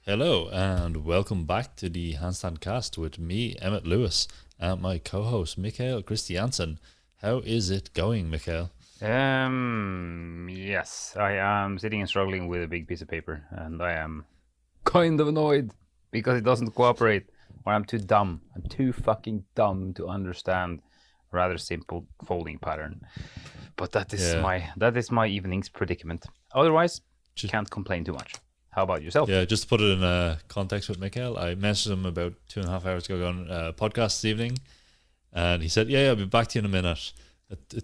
Hello and welcome back to the Handstandcast with me, Emmet Lewis, and my co-host, Mikael Christiansen. How is it going, Mikael? Yes, I am sitting and struggling with a big piece of paper, and I am kind of annoyed because it doesn't cooperate, or I'm too dumb. I'm too fucking dumb to understand a rather simple folding pattern. But that is my evening's predicament. Otherwise, can't complain too much. How about yourself? Yeah, just to put it in context with Mikael, I messaged him about 2.5 hours ago on a podcast this evening, and he said, yeah, I'll be back to you in a minute.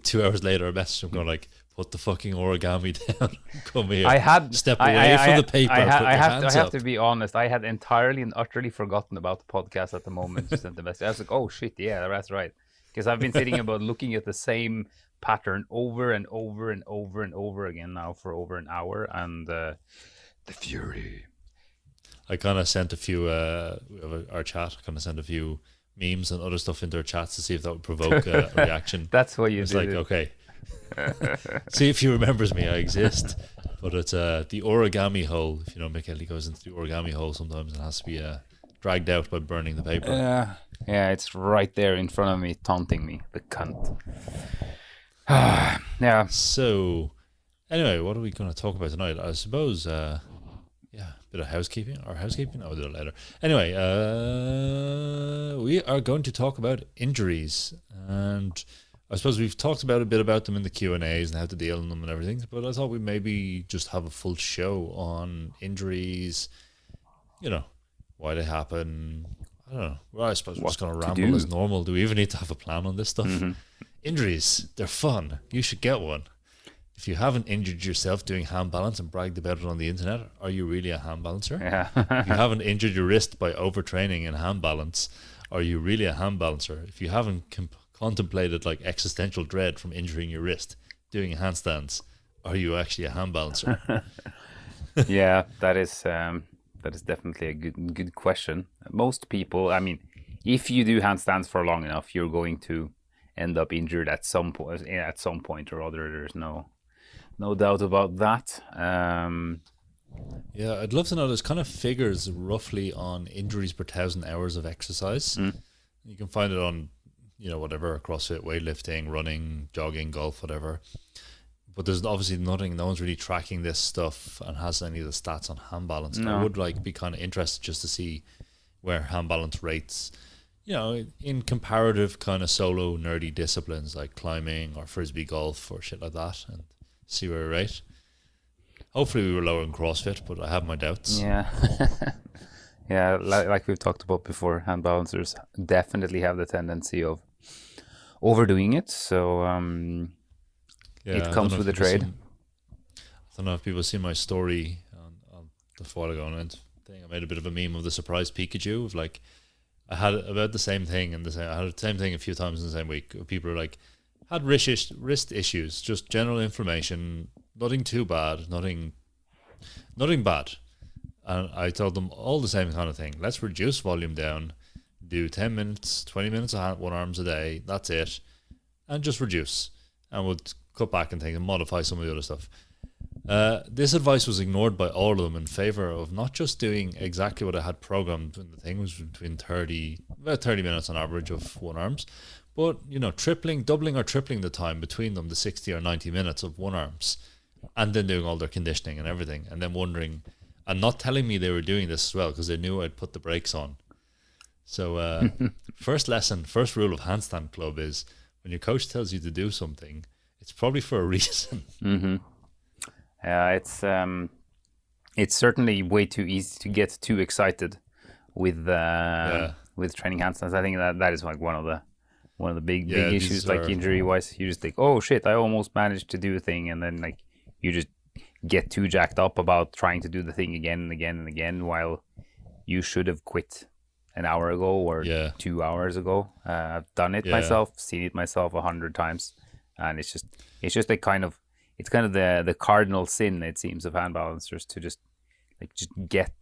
2 hours later, I messaged him going like, put the fucking origami down. Come here. Step away from the paper. I have to be honest. I had entirely and utterly forgotten about the podcast at the moment. Just sent the message. I was like, oh shit, yeah, that's right. Because I've been sitting about looking at the same pattern over and over and over and over again now for over an hour, and the fury. I kind of sent a few, our chat, kind of sent a few memes and other stuff into our chats to see if that would provoke a reaction. That's what you It's did. like, okay, see if he remembers me. I exist. But it's the origami hole. If you know, Mikael, he goes into the origami hole sometimes and has to be dragged out by burning the paper. Yeah, it's right there in front of me, taunting me, the cunt. Yeah. So, anyway, what are we going to talk about tonight? I suppose, bit of housekeeping. Or housekeeping? I'll do it later. Anyway, we are going to talk about injuries. And I suppose we've talked about a bit about them in the Q&As and how to deal with them and everything. But I thought we'd maybe just have a full show on injuries, you know, why they happen. I don't know. Well, I suppose we're just going to ramble as normal. Do we even need to have a plan on this stuff? Mm-hmm. Injuries, they're fun. You should get one. If you haven't injured yourself doing hand balance and bragged about it on the internet, are you really a hand balancer? Yeah. If you haven't injured your wrist by overtraining in hand balance, are you really a hand balancer? If you haven't contemplated like existential dread from injuring your wrist doing handstands, are you actually a hand balancer? Yeah, that is definitely a good question. Most people, I mean, if you do handstands for long enough, you're going to end up injured at some point or other. There's no doubt about that. Yeah, I'd love to know. There's kind of figures roughly on injuries per 1,000 hours of exercise. You can find it on, whatever, CrossFit, weightlifting, running, jogging, golf, whatever. But there's obviously nothing. No one's really tracking this stuff and has any of the stats on hand balance. No. I would be kind of interested just to see where hand balance rates, in comparative kind of solo nerdy disciplines like climbing or frisbee golf or shit like that, and see where we rate. Hopefully we were lower in CrossFit, but I have my doubts. Yeah. Yeah, like we've talked about before, hand balancers definitely have the tendency of overdoing it. So it comes with the trade. I don't know if people see my story on the while ago, and I made a bit of a meme of the surprise Pikachu of like, I had about the same thing, and I had the same thing a few times in the same week. People are like, had wrist issues, just general inflammation, nothing too bad, nothing bad. And I told them all the same kind of thing. Let's reduce volume down, do 10 minutes, 20 minutes of one arms a day, that's it, and just reduce. And we'll cut back and think and modify some of the other stuff. This advice was ignored by all of them in favor of not just doing exactly what I had programmed when the thing was between about 30 minutes on average of one arms, but doubling or tripling the time between them, the 60 or 90 minutes of one arms, and then doing all their conditioning and everything, and then wondering and not telling me they were doing this as well because they knew I'd put the brakes on. So first rule of Handstand Club is when your coach tells you to do something, it's probably for a reason. Mm-hmm. It's certainly way too easy to get too excited with training handstands. I think that is like one of the big issues, like injury wise. You just think, oh shit, I almost managed to do a thing, and then like you just get too jacked up about trying to do the thing again and again and again, while you should have quit an hour ago or 2 hours ago. I've done it myself, seen it myself 100 times, and it's just a kind of the cardinal sin, it seems, of hand balancers to just get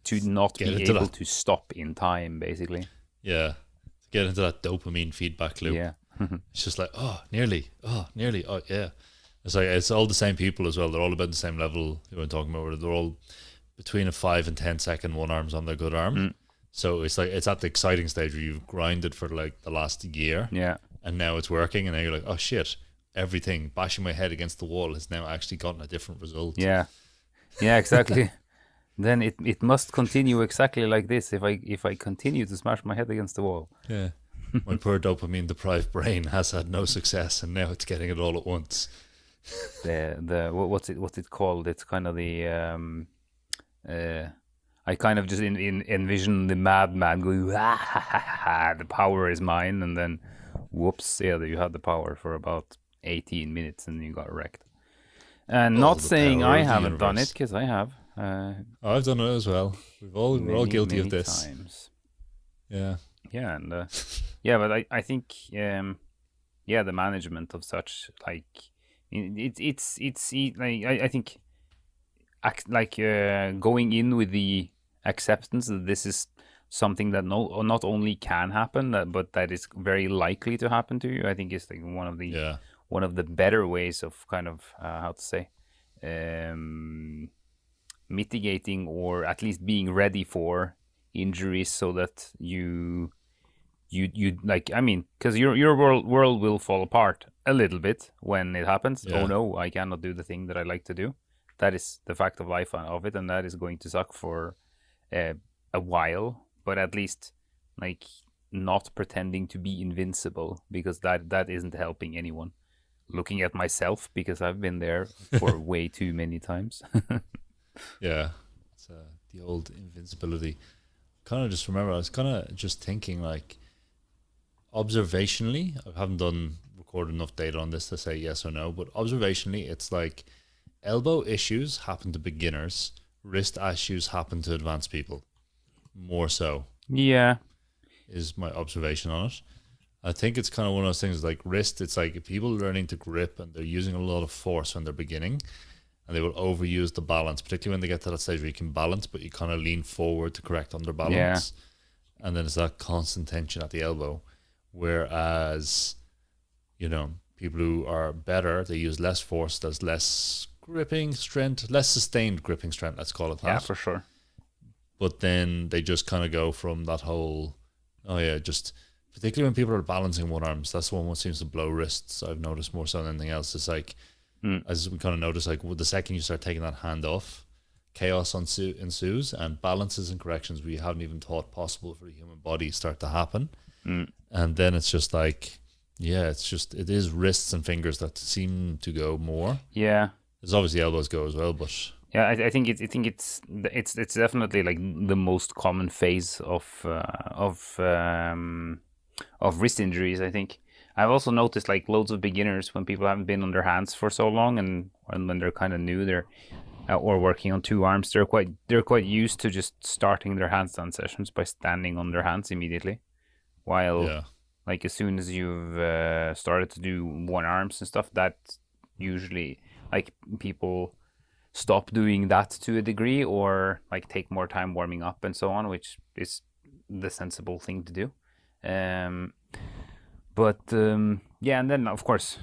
to not be able to stop in time, basically. Yeah, get into that dopamine feedback loop. Yeah. It's just like, nearly, oh yeah. It's like it's all the same people as well. They're all about the same level. We're talking about where they're all between a 5 and 10 second one arm's on their good arm. So it's like it's at the exciting stage where you've grinded for like the last year, and now it's working, and now you're like, oh shit, everything bashing my head against the wall has now actually gotten a different result. Yeah, exactly. Then it must continue exactly like this if I continue to smash my head against the wall. Yeah. My poor dopamine deprived brain has had no success, and now it's getting it all at once. What's it called? It's kind of the I kind of just envision the madman going, the power is mine, and then whoops, you had the power for about 18 minutes and you got wrecked. And not saying I haven't done it, because I have. I've done it as well. We're all guilty of this. Times. Yeah. Yeah, and but I think the management of such, like, it's like I think going in with the acceptance that this is something that not only can happen, but that is very likely to happen to you. I think is like one of the better ways of kind of how to say mitigating, or at least being ready for injuries, so that you like, I mean, because your world will fall apart a little bit when it happens. Oh no, I cannot do the thing that I like to do. That is the fact of life of it, and that is going to suck for a while. But at least, like, not pretending to be invincible, because that isn't helping anyone. Looking at myself, because I've been there for way too many times. Yeah, it's the old invincibility. Kind of just remember, I was kind of just thinking, like, observationally, I haven't recorded enough data on this to say yes or no, but observationally, it's like elbow issues happen to beginners, wrist issues happen to advanced people, more so. Yeah, is my observation on it. I think it's kind of one of those things, like wrist, it's like people learning to grip and they're using a lot of force when they're beginning, and they will overuse the balance, particularly when they get to that stage where you can balance, but you kind of lean forward to correct under balance. Yeah. And then it's that constant tension at the elbow. Whereas, people who are better, they use less force, there's less gripping strength, less sustained gripping strength, let's call it that. Yeah, for sure. But then they just kind of go from that whole, particularly when people are balancing one arms, that's the one that seems to blow wrists, I've noticed more so than anything else. It's like, as we kind of notice, like the second you start taking that hand off, chaos ensues, and balances and corrections we haven't even thought possible for the human body start to happen. And then it's just like, it is wrists and fingers that seem to go more. Yeah. There's obviously elbows go as well, but yeah, I think it's definitely like the most common phase of wrist injuries. I think I've also noticed, like, loads of beginners, when people haven't been on their hands for so long, and when they're kind of new, they're or working on two arms, they're quite used to just starting their handstand sessions by standing on their hands immediately. While like, as soon as you've started to do one arms and stuff, that usually, like, people stop doing that to a degree, or like take more time warming up and so on, which is the sensible thing to do. And then of course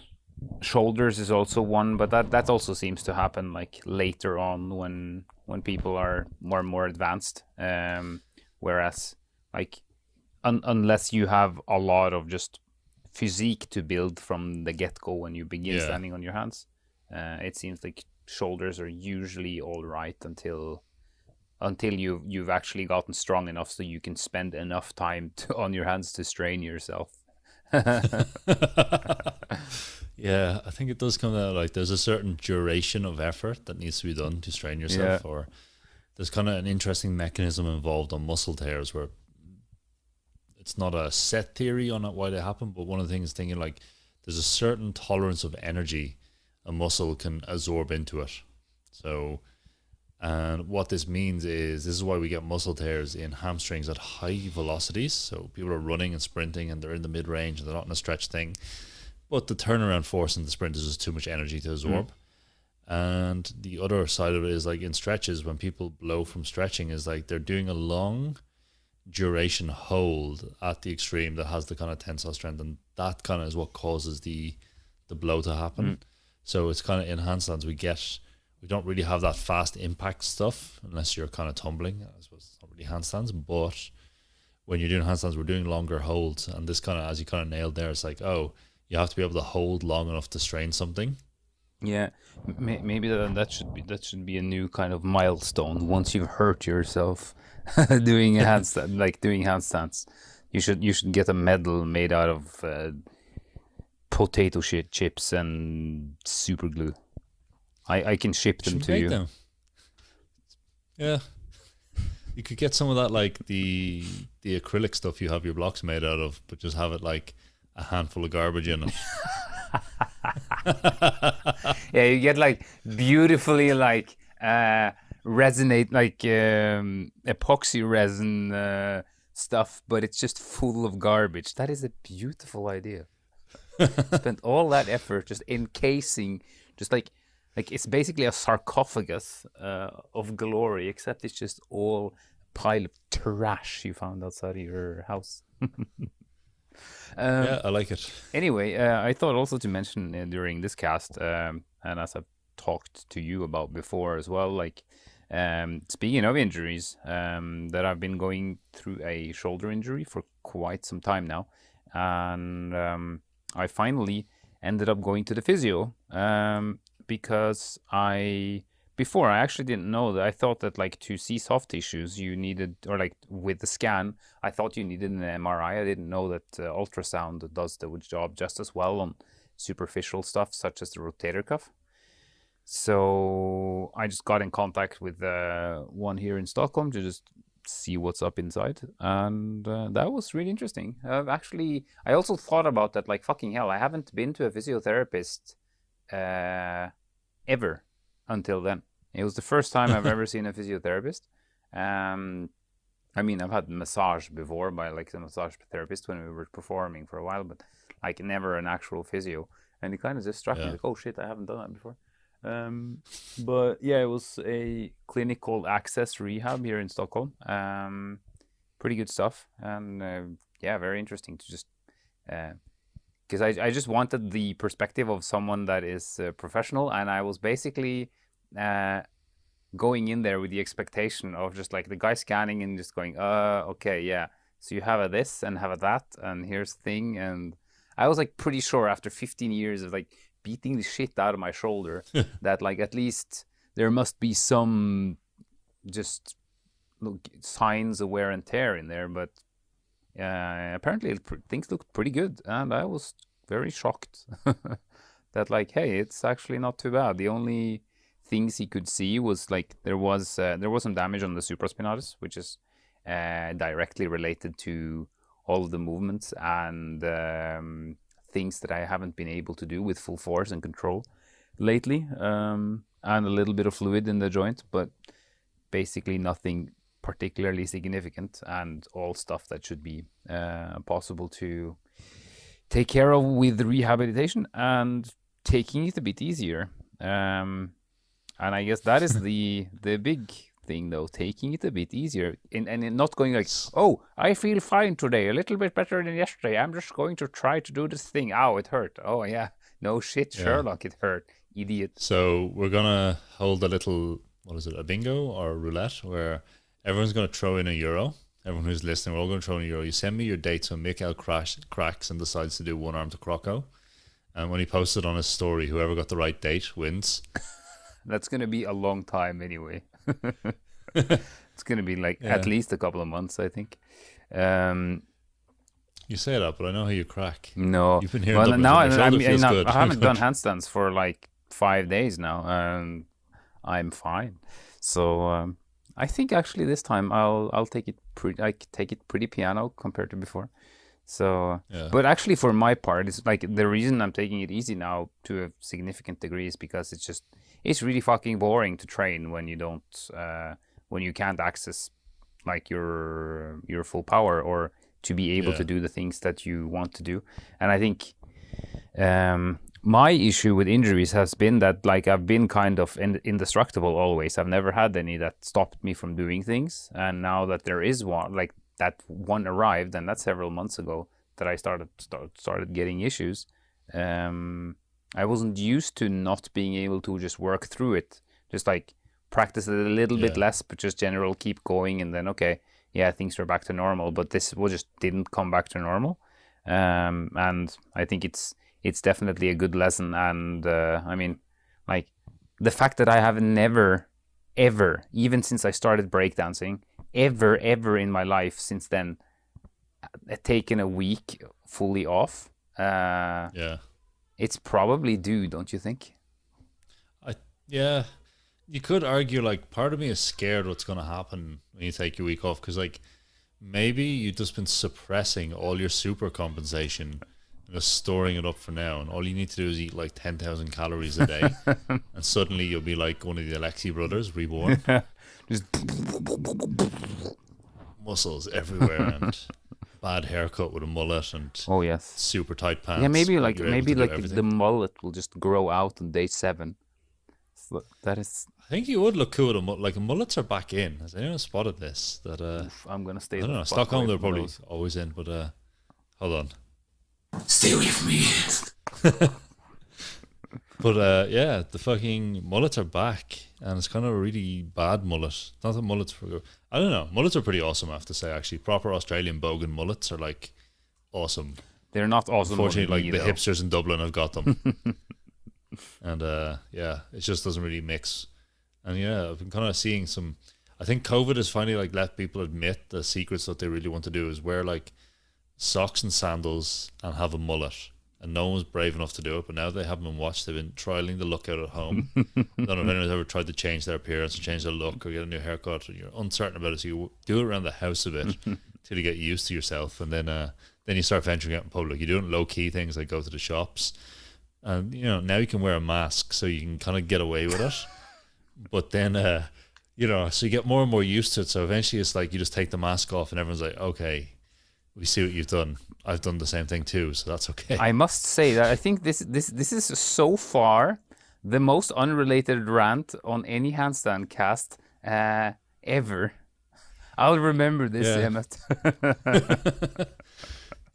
shoulders is also one, but that also seems to happen like later on when people are more and more advanced. Whereas, like, unless you have a lot of just physique to build from the get-go when you begin standing on your hands, it seems like shoulders are usually all right until you've actually gotten strong enough so you can spend enough time on your hands to strain yourself. Yeah, I think it does come out like there's a certain duration of effort that needs to be done to strain yourself, or there's kind of an interesting mechanism involved on muscle tears where it's not a set theory on why they happen, but one of the things thinking, like, there's a certain tolerance of energy a muscle can absorb into it. So, and what this means is, this is why we get muscle tears in hamstrings at high velocities. So people are running and sprinting and they're in the mid-range and they're not in a stretch thing, but the turnaround force in the sprint is just too much energy to absorb. And the other side of it is, like, in stretches, when people blow from stretching, is like they're doing a long duration hold at the extreme that has the kind of tensile strength, and that kind of is what causes the blow to happen. So it's kind of, in handstands we get, we don't really have that fast impact stuff unless you're kind of tumbling. I suppose it's not really handstands, but when you're doing handstands, we're doing longer holds, and this kind of, as you kind of nailed there, it's like, oh, you have to be able to hold long enough to strain something. Yeah, maybe that should be a new kind of milestone. Once you've hurt yourself doing a handstand, like doing handstands, you should get a medal made out of potato chips and super glue. I can ship them to you. Them. Yeah, you could get some of that, like the acrylic stuff you have your blocks made out of, but just have it like a handful of garbage in it. Yeah, you get like beautifully like resonate like epoxy resin stuff, but it's just full of garbage. That is a beautiful idea. Spent all that effort just encasing, just like it's basically a sarcophagus of glory, except it's just all a pile of trash you found outside of your house. Yeah, I like it. Anyway, I thought also to mention during this cast, and as I've talked to you about before as well, like speaking of injuries, that I've been going through a shoulder injury for quite some time now, and I finally ended up going to the physio because before I actually didn't know that. I thought that like to see soft tissues you needed, or like with the scan, I thought you needed an MRI. I didn't know that ultrasound does the job just as well on superficial stuff such as the rotator cuff. So I just got in contact with one here in Stockholm to just see what's up inside, and that was really interesting. I also thought about that, like, fucking hell, I haven't been to a physiotherapist ever until then. It was the first time I've ever seen a physiotherapist. I mean, I've had massage before by like a massage therapist when we were performing for a while, but like never an actual physio. And it kind of just struck me like, oh shit, I haven't done that before. But yeah, it was a clinic called Access Rehab here in Stockholm. Pretty good stuff, and yeah, very interesting to just because I just wanted the perspective of someone that is professional, and I was basically going in there with the expectation of just like the guy scanning and just going, okay, yeah, so you have a this and have a that, and here's the thing. And I was like pretty sure after 15 years of like beating the shit out of my shoulder that like at least there must be some just signs of wear and tear in there, but apparently things looked pretty good, and I was very shocked that like, hey, it's actually not too bad. The only things he could see was like there was some damage on the supraspinatus, which is directly related to all of the movements and things that I haven't been able to do with full force and control lately, and a little bit of fluid in the joint, but basically nothing particularly significant, and all stuff that should be possible to take care of with rehabilitation and taking it a bit easier. And I guess that is the big thing, though, taking it a bit easier and not going like, oh, I feel fine today, a little bit better than yesterday. I'm just going to try to do this thing. Ow, it hurt. Oh, yeah. No shit, yeah. Sherlock, it hurt. Idiot. So we're going to hold a little, what is it, a bingo or a roulette, where everyone's going to throw in €1. Everyone who's listening, we're all going to throw in €1. You send me your dates when Mikael cracks and decides to do one arm to Croco. And when he posts it on his story, whoever got the right date wins. That's going to be a long time anyway. It's going to be like at least a couple of months, I think. You say that, but I know how you crack. No. You've been here. Well, now I haven't done handstands for like 5 days now, and I'm fine. So I think actually this time I'll take it pretty piano compared to before. So, but actually for my part, it's like the reason I'm taking it easy now to a significant degree is because it's really fucking boring to train when you don't when you can't access like your full power, or to be able to do the things that you want to do. And I think my issue with injuries has been that like I've been kind of indestructible always. I've never had any that stopped me from doing things, and now that there is one, like that one arrived, and that's several months ago that I started getting issues. I wasn't used to not being able to just work through it, Just like practice it a little bit less, but just general keep going, and then things are back to normal. But this just didn't come back to normal, and I think it's definitely a good lesson. And I mean, like the fact that I have never, ever, even since I started breakdancing, ever in my life since then, taken a week fully off. It's probably due, don't you think? You could argue, like, part of me is scared what's going to happen when you take your week off, because, like, maybe you've just been suppressing all your super compensation and just storing it up for now, and all you need to do is eat like 10,000 calories a day, and suddenly you'll be like one of the Alexi brothers reborn. Just muscles everywhere and bad haircut with a mullet and super tight pants. Yeah, maybe the mullet will just grow out on day 7. So that is. I think you would look cool with a mullet. Like, mullets are back in. Has anyone spotted this? That I'm gonna stay. I don't know. Stockholm, they're probably always in, but hold on. Stay away from me. But the fucking mullets are back, and it's kind of a really bad mullet. Not that mullets I don't know. Mullets are pretty awesome, I have to say. Actually, proper Australian bogan mullets are like awesome. They're not awesome. Unfortunately, like the hipsters in Dublin have got them, and it just doesn't really mix. And I've been kind of seeing some. I think COVID has finally like let people admit the secrets that they really want to do is wear like socks and sandals and have a mullet. And no one was brave enough to do it, but now they have them watched. They've been trialing the look out at home. I don't know if anyone's ever tried to change their appearance or change their look or get a new haircut. And you're uncertain about it, so you do it around the house a bit till you get used to yourself, and then you start venturing out in public. You're doing low key things like go to the shops, and now you can wear a mask, so you can kind of get away with it. But then so you get more and more used to it. So eventually, it's like you just take the mask off, and everyone's like, okay, we see what you've done. I've done the same thing too, so that's okay. I must say that I think this is so far the most unrelated rant on any handstand cast ever. I'll remember this, Emmet.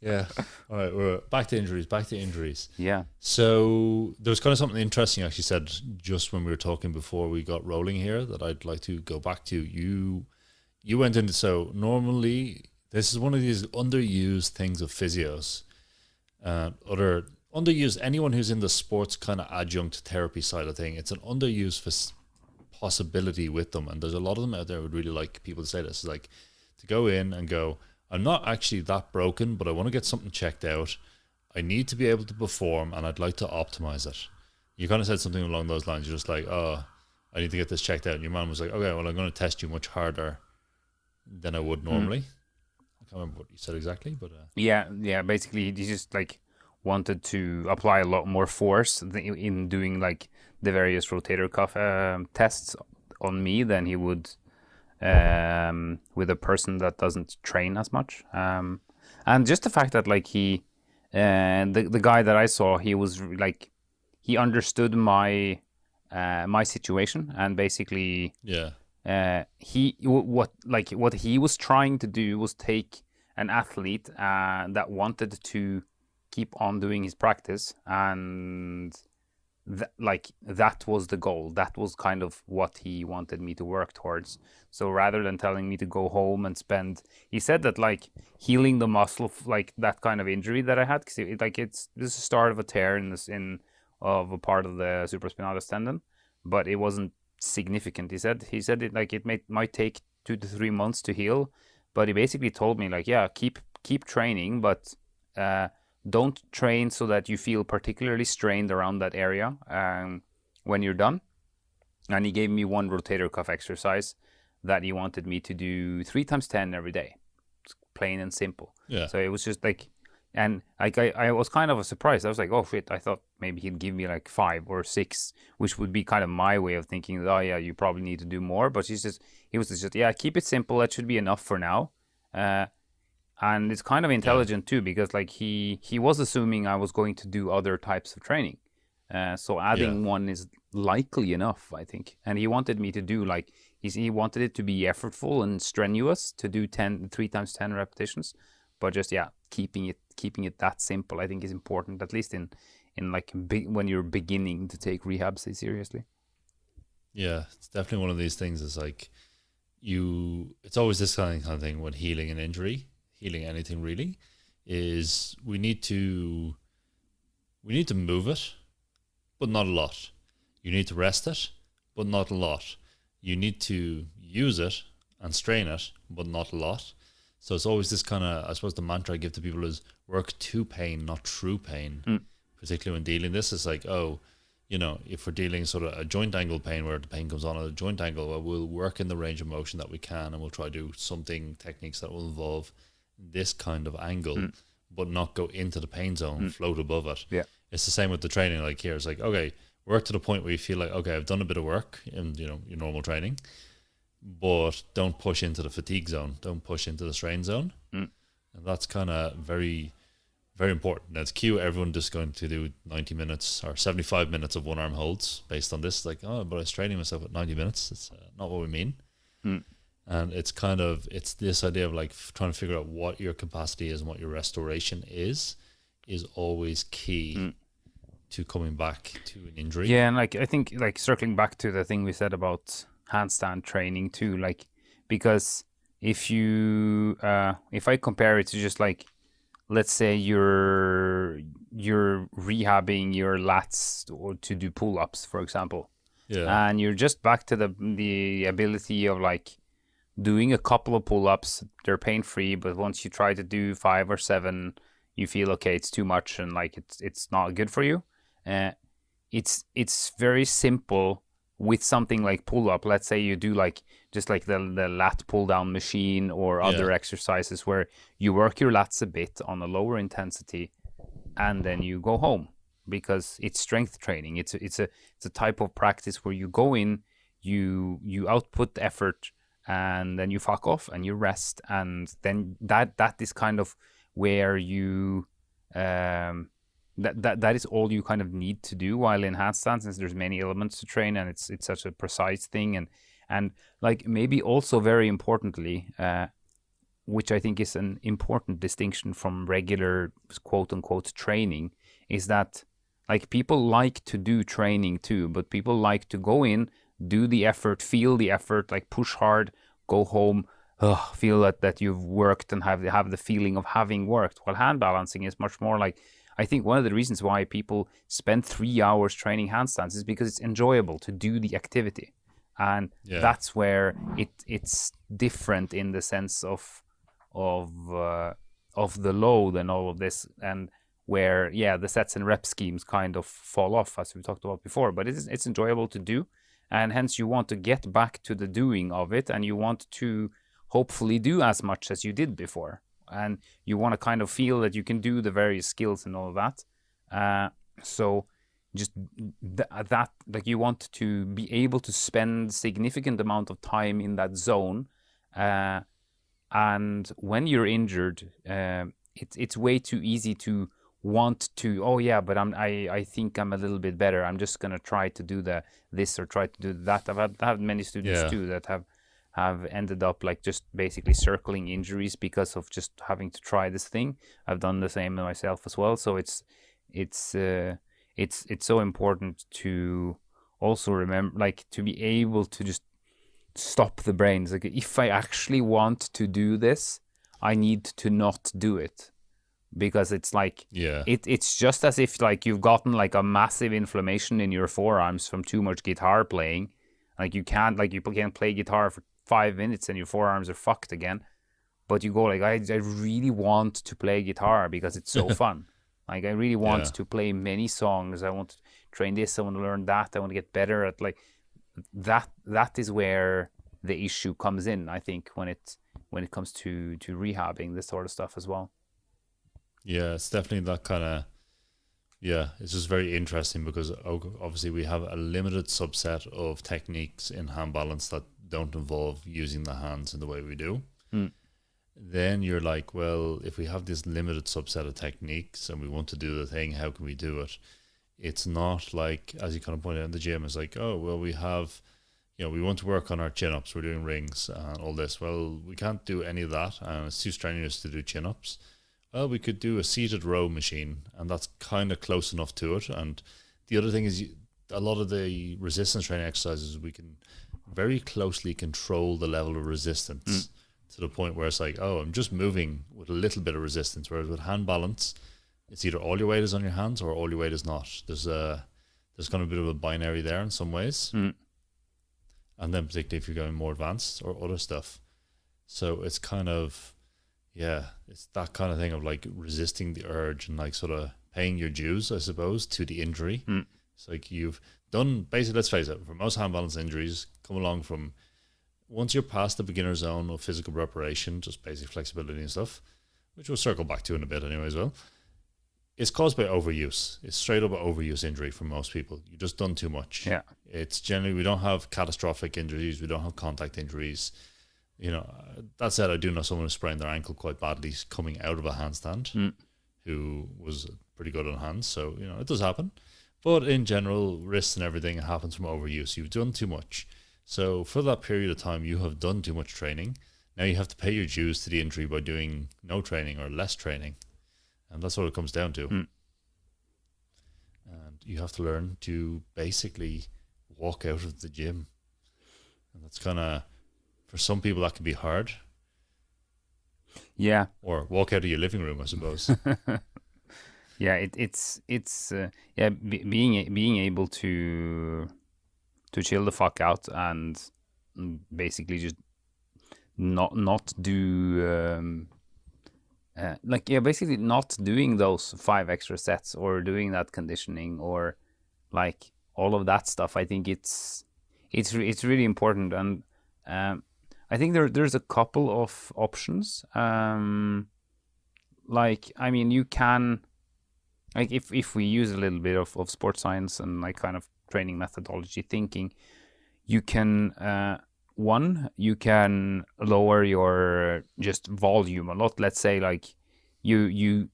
Yeah. All right, we're back to injuries. Yeah. So there was kind of something interesting you actually said just when we were talking before we got rolling here that I'd like to go back to. You went into, so normally this is one of these underused things of physios. Underused, anyone who's in the sports kind of adjunct therapy side of thing, it's an underused possibility with them. And there's a lot of them out there who would really like people to say this. It's like to go in and go, I'm not actually that broken, but I want to get something checked out. I need to be able to perform, and I'd like to optimize it. You kind of said something along those lines. You're just like, oh, I need to get this checked out. And your man was like, okay, well, I'm going to test you much harder than I would normally. I can't remember what you said exactly, but yeah. Basically, he just like wanted to apply a lot more force in doing like the various rotator cuff tests on me than he would with a person that doesn't train as much. And just the fact that like he, the guy that I saw, he was like, he understood my my situation, and basically what he was trying to do was take an athlete that wanted to keep on doing his practice, and that was the goal. That was kind of what he wanted me to work towards. So rather than telling me to go home and spend, he said that like healing the muscle, like that kind of injury that I had, because this is the start of a tear of a part of the supraspinatus tendon, but it wasn't significant. He said it like it might take 2 to 3 months to heal, but he basically told me like, yeah, keep training, but don't train so that you feel particularly strained around that area when you're done. And he gave me one rotator cuff exercise that he wanted me to do 3 times 10 every day. It's plain and simple. Yeah. So it was just like, and like I was kind of surprised. I was like, oh shit, I thought maybe he'd give me like 5 or 6, which would be kind of my way of thinking that, oh yeah, you probably need to do more. But he was just, yeah, keep it simple. That should be enough for now. And it's kind of intelligent too, because like he was assuming I was going to do other types of training. So adding one is likely enough, I think. And he wanted me to do like, he wanted it to be effortful and strenuous to do 3 times 10 repetitions. But just, keeping it that simple, I think is important, at least in like when you're beginning to take rehab seriously. Yeah, it's definitely one of these things. It's like it's always this kind of thing when healing an injury, healing anything really, is we need to move it, but not a lot. You need to rest it, but not a lot. You need to use it and strain it, but not a lot. So it's always this kind of, I suppose the mantra I give to people is work to pain, not through pain. Particularly when dealing this, it's like, oh, if we're dealing sort of a joint angle pain where the pain comes on at a joint angle, well, we'll work in the range of motion that we can, and we'll try to do techniques that will involve this kind of angle, but not go into the pain zone, float above it. Yeah. It's the same with the training. Like here, it's like, okay, work to the point where you feel like, okay, I've done a bit of work in, your normal training, but don't push into the fatigue zone. Don't push into the strain zone. And that's kind of very, very important. Now, it's cute. Everyone just going to do 90 minutes or 75 minutes of one arm holds based on this. Like, oh, but I was training myself at 90 minutes. It's not what we mean. And it's this idea of like trying to figure out what your capacity is and what your restoration is always key to coming back to an injury. Yeah, and like I think like circling back to the thing we said about handstand training too, like because if I compare it to just like, let's say you're rehabbing your lats or to do pull-ups, for example. Yeah. And you're just back to the ability of like doing a couple of pull-ups. They're pain-free, but once you try to do 5 or 7, you feel okay, it's too much and like it's not good for you. It's very simple with something like pull-up. Let's say you do like just like the lat pull-down machine or other exercises where you work your lats a bit on a lower intensity and then you go home, because it's strength training. It's a type of practice where you go in, you output the effort, and then you fuck off and you rest, and then that is kind of where you that is all you kind of need to do. While in handstands, since there's many elements to train and it's such a precise thing, and like maybe also very importantly, which I think is an important distinction from regular quote unquote training, is that like people like to do training too, but people like to go in, do the effort, feel the effort, like push hard, go home, feel that you've worked and have the feeling of having worked. While hand balancing is much more like, I think one of the reasons why people spend 3 hours training handstands is because it's enjoyable to do the activity. And that's where it's different in the sense of the load and all of this, and where the sets and rep schemes kind of fall off, as we talked about before. But it's enjoyable to do, and hence you want to get back to the doing of it, and you want to hopefully do as much as you did before, and you want to kind of feel that you can do the various skills and all of that. So just that like you want to be able to spend significant amount of time in that zone, and when you're injured, it's way too easy to want to, but I think I'm a little bit better, I'm just gonna try to do this or try to do that. I've had many students too that have ended up like just basically circling injuries because of just having to try this thing. I've done the same myself as well. So it's so important to also remember, like, to be able to just stop the brains. Like, if I actually want to do this, I need to not do it, because it's like it's just as if like you've gotten like a massive inflammation in your forearms from too much guitar playing. Like you can't play guitar for 5 minutes and your forearms are fucked again. But you go like, I really want to play guitar because it's so fun. Like I really want to play many songs. I want to train this. I want to learn that. I want to get better at like that. That is where the issue comes in, I think, when it comes to rehabbing this sort of stuff as well. Yeah, it's definitely that kind of, it's just very interesting because obviously we have a limited subset of techniques in hand balance that don't involve using the hands in the way we do. Then you're like, well, if we have this limited subset of techniques and we want to do the thing, how can we do it? It's not like, as you kind of pointed out in the gym, it's like, oh, well, we have, we want to work on our chin-ups, we're doing rings and all this. Well, we can't do any of that, and it's too strenuous to do chin-ups. Well, we could do a seated row machine, and that's kind of close enough to it. And the other thing is, a lot of the resistance training exercises, we can very closely control the level of resistance to the point where it's like, oh, I'm just moving with a little bit of resistance. Whereas with hand balance, it's either all your weight is on your hands or all your weight is not. There's kind of a bit of a binary there in some ways. And then particularly if you're going more advanced or other stuff. So it's kind of, it's that kind of thing of like resisting the urge and like sort of paying your dues, I suppose, to the injury. It's like you've done, basically, let's face it, for most hand balance injuries, come along from, once you're past the beginner zone of physical preparation, just basic flexibility and stuff, which we'll circle back to in a bit anyway as well, it's caused by overuse. It's straight up an overuse injury for most people. You've just done too much. Yeah. It's generally, we don't have catastrophic injuries. We don't have contact injuries. You know, that said, I do know someone who sprained their ankle quite badly coming out of a handstand who was pretty good on hands. So, you know, it does happen. But in general, wrists and everything happens from overuse. You've done too much. So for that period of time, you have done too much training. Now you have to pay your dues to the injury by doing no training or less training. And that's what it comes down to. And you have to learn to basically walk out of the gym. And that's kind of, for some people, that can be hard. Yeah. Or walk out of your living room, I suppose. Yeah, being able to chill the fuck out and basically just not do basically not doing those 5 extra sets or doing that conditioning or like all of that stuff. I think it's really important, and I think there's a couple of options. Like, I mean, you can, like, if we use a little bit of sports science and like kind of training methodology thinking, you can you can lower your just volume a lot. Let's say like you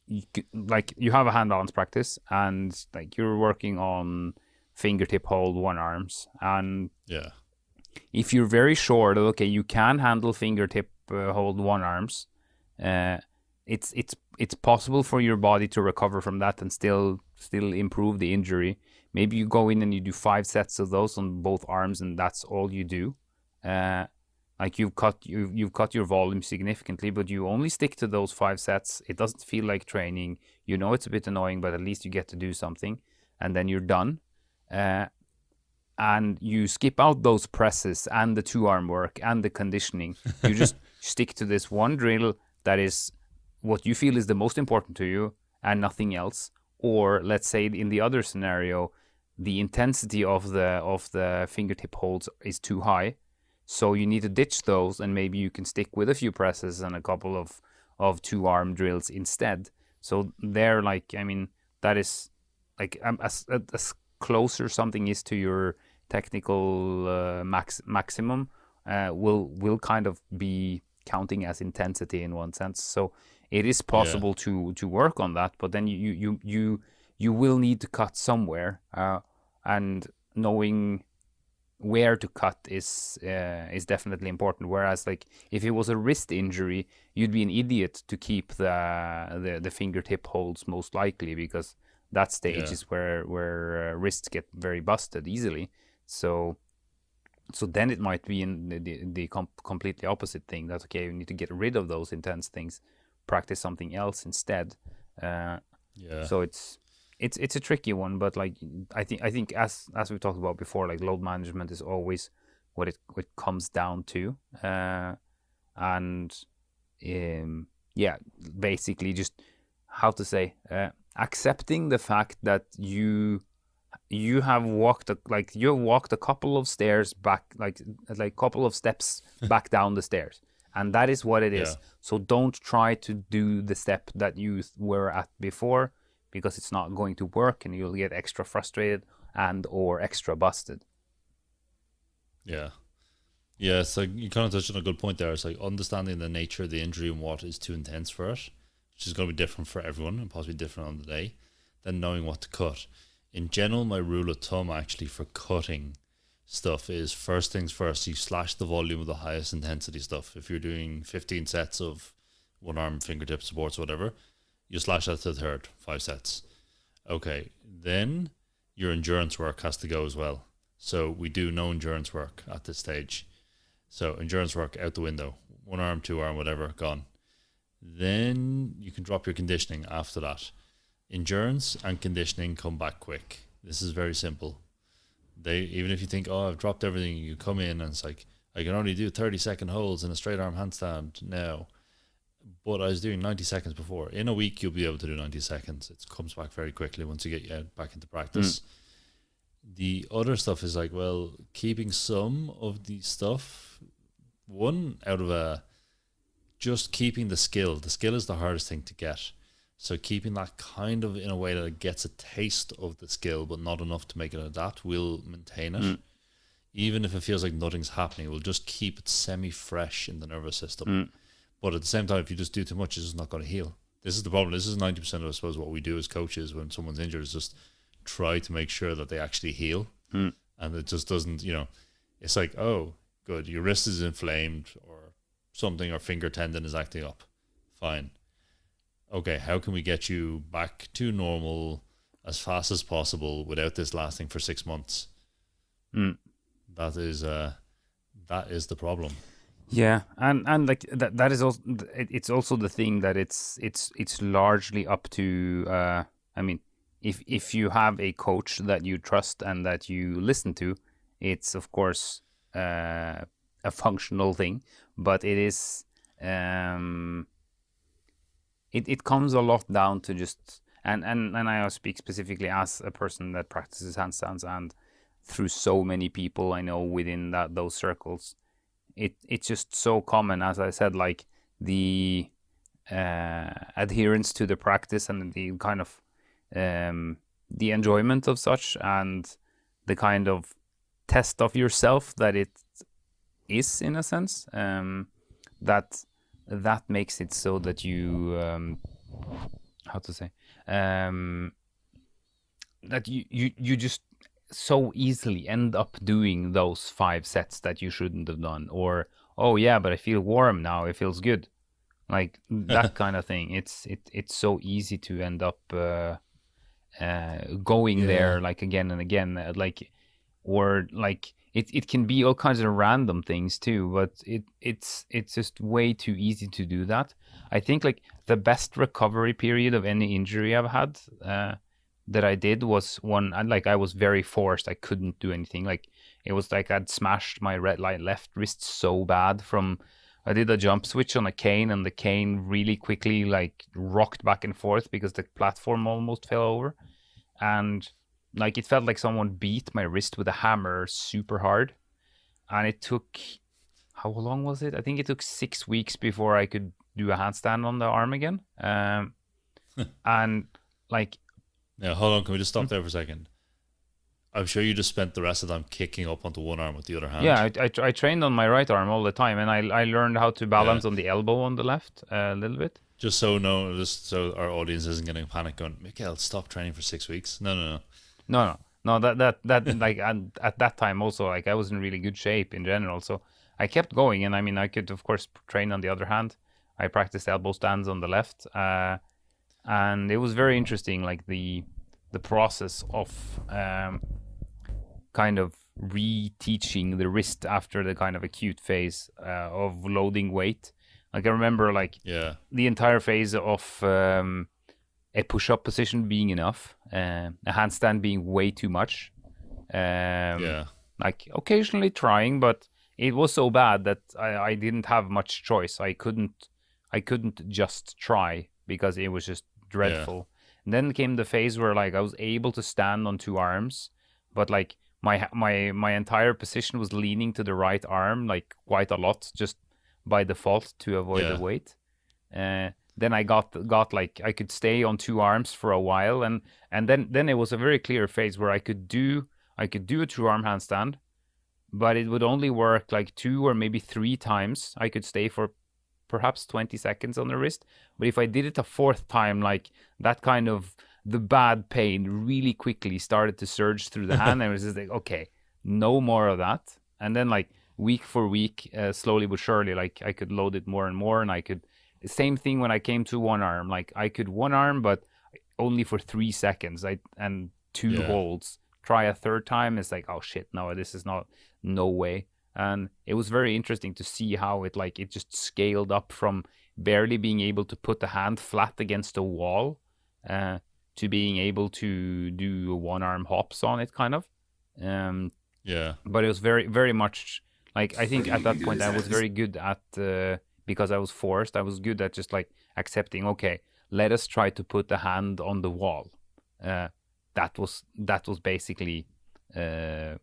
have a hand balance practice and like you're working on fingertip hold one arms, and if you're very sure that okay you can handle fingertip hold one arms, it's possible for your body to recover from that and still improve the injury. Maybe you go in and you do 5 sets of those on both arms and that's all you do. Like you've cut your volume significantly, but you only stick to those 5 sets. It doesn't feel like training. You know it's a bit annoying, but at least you get to do something, and then you're done. And you skip out those presses and the 2-arm work and the conditioning. You just stick to this one drill that is what you feel is the most important to you and nothing else. Or let's say in the other scenario, the intensity of the fingertip holds is too high, so you need to ditch those, and maybe you can stick with a few presses and a couple of 2-arm drills instead. So they're like, I mean, that is like as closer something is to your technical maximum will kind of be counting as intensity in one sense. So it is possible to work on that, but then you will need to cut somewhere, and knowing where to cut is definitely important. Whereas like if it was a wrist injury, you'd be an idiot to keep the fingertip holds most likely, because that stage is where wrists get very busted easily. So then it might be in the completely opposite thing, that okay, you need to get rid of those intense things, practice something else instead. So it's a tricky one, but like I think as we talked about before, like load management is always what it comes down to, basically just how to say, accepting the fact that you have walked a couple of stairs back, like couple of steps back down the stairs, and that is what it is. So don't try to do the step that you were at before, because it's not going to work and you'll get extra frustrated and or extra busted. So you kind of touched on a good point there. It's like understanding the nature of the injury and what is too intense for it, which is going to be different for everyone and possibly different on the day, then knowing what to cut. In general, my rule of thumb actually for cutting stuff is, first things first, you slash the volume of the highest intensity stuff. If you're doing 15 sets of 1-arm fingertip supports or whatever, you slash that to the third, 5 sets. Okay, then your endurance work has to go as well. So we do no endurance work at this stage. So endurance work out the window. 1 arm, 2 arm, whatever, gone. Then you can drop your conditioning after that. Endurance and conditioning come back quick. This is very simple. Even if you think, oh, I've dropped everything, you come in and it's like, I can only do 30-second holds in a straight arm handstand now. But I was doing 90 seconds before. In a week, you'll be able to do 90 seconds. It comes back very quickly once you get back into practice. The other stuff is like, well, keeping some of the stuff, one, out of just keeping the skill. The skill is the hardest thing to get. So keeping that kind of in a way that it gets a taste of the skill, but not enough to make it adapt, will maintain it. Even if it feels like nothing's happening, we'll just keep it semi-fresh in the nervous system. But at the same time, if you just do too much, it's just not going to heal. This is the problem. This is 90% of, I suppose, what we do as coaches when someone's injured is just try to make sure that they actually heal. And it just doesn't, it's like, oh, good, your wrist is inflamed or something, or finger tendon is acting up. Fine. Okay, how can we get you back to normal as fast as possible without this lasting for 6 months? That is the problem. Yeah, and like that is also, it's also the thing that it's largely up to I mean, if you have a coach that you trust and that you listen to, it's of course a functional thing, but it is it comes a lot down to just and I speak specifically as a person that practices handstands, and through so many people I know within those circles, it's just so common, as I said, like the adherence to the practice and the kind of the enjoyment of such, and the kind of test of yourself that it is, in a sense, that makes it so that you how to say that you just so easily end up doing those 5 sets that you shouldn't have done, or oh yeah, but I feel warm now, it feels good, like that kind of thing. It's so easy to end up going there, like again and again, like, or like it can be all kinds of random things too, but it's just way too easy to do that. I think like the best recovery period of any injury I've had that I did was one, like I was very forced, I couldn't do anything. Like it was like I'd smashed my left wrist so bad from, I did a jump switch on a cane, and the cane really quickly like rocked back and forth because the platform almost fell over, and like it felt like someone beat my wrist with a hammer super hard. And it took, how long was it? I think it took 6 weeks before I could do a handstand on the arm again. And like, now hold on, can we just stop there for a second? I'm sure you just spent the rest of the time kicking up onto one arm with the other hand. Yeah, I trained on my right arm all the time, and I learned how to balance on the elbow on the left a little bit. Just so our audience isn't getting panic going, Mikael, stop training for 6 weeks. No. That like at that time also, like I was in really good shape in general, so I kept going. And I mean, I could of course train on the other hand. I practiced elbow stands on the left, and it was very interesting, like the process of kind of reteaching the wrist after the kind of acute phase of loading weight. Like I remember like the entire phase of a push-up position being enough, a handstand being way too much. Like occasionally trying, but it was so bad that I didn't have much choice. I couldn't just try because it was just dreadful. And then came the phase where like I was able to stand on 2 arms, but like my entire position was leaning to the right arm like quite a lot, just by default to avoid the weight. Then I got like I could stay on 2 arms for a while, and then it was a very clear phase where I could do a 2-arm handstand, but it would only work like 2 or maybe 3 times. I could stay for perhaps 20 seconds on the wrist, but if I did it a 4th time, like that kind of the bad pain really quickly started to surge through the hand, and it was just like, okay, no more of that. And then like week for week, slowly but surely, like I could load it more and more, and I could. Same thing when I came to 1 arm. Like I could 1 arm, but only for 3 seconds. And 2 holds, try a third time, it's like, oh shit, no, this is no way. And it was very interesting to see how it just scaled up from barely being able to put the hand flat against a wall to being able to do one-arm hops on it, kind of. But it was very, very much like, I think at that point I was very good at, because I was forced, I was good at just like accepting, okay, let us try to put the hand on the wall. That was basically the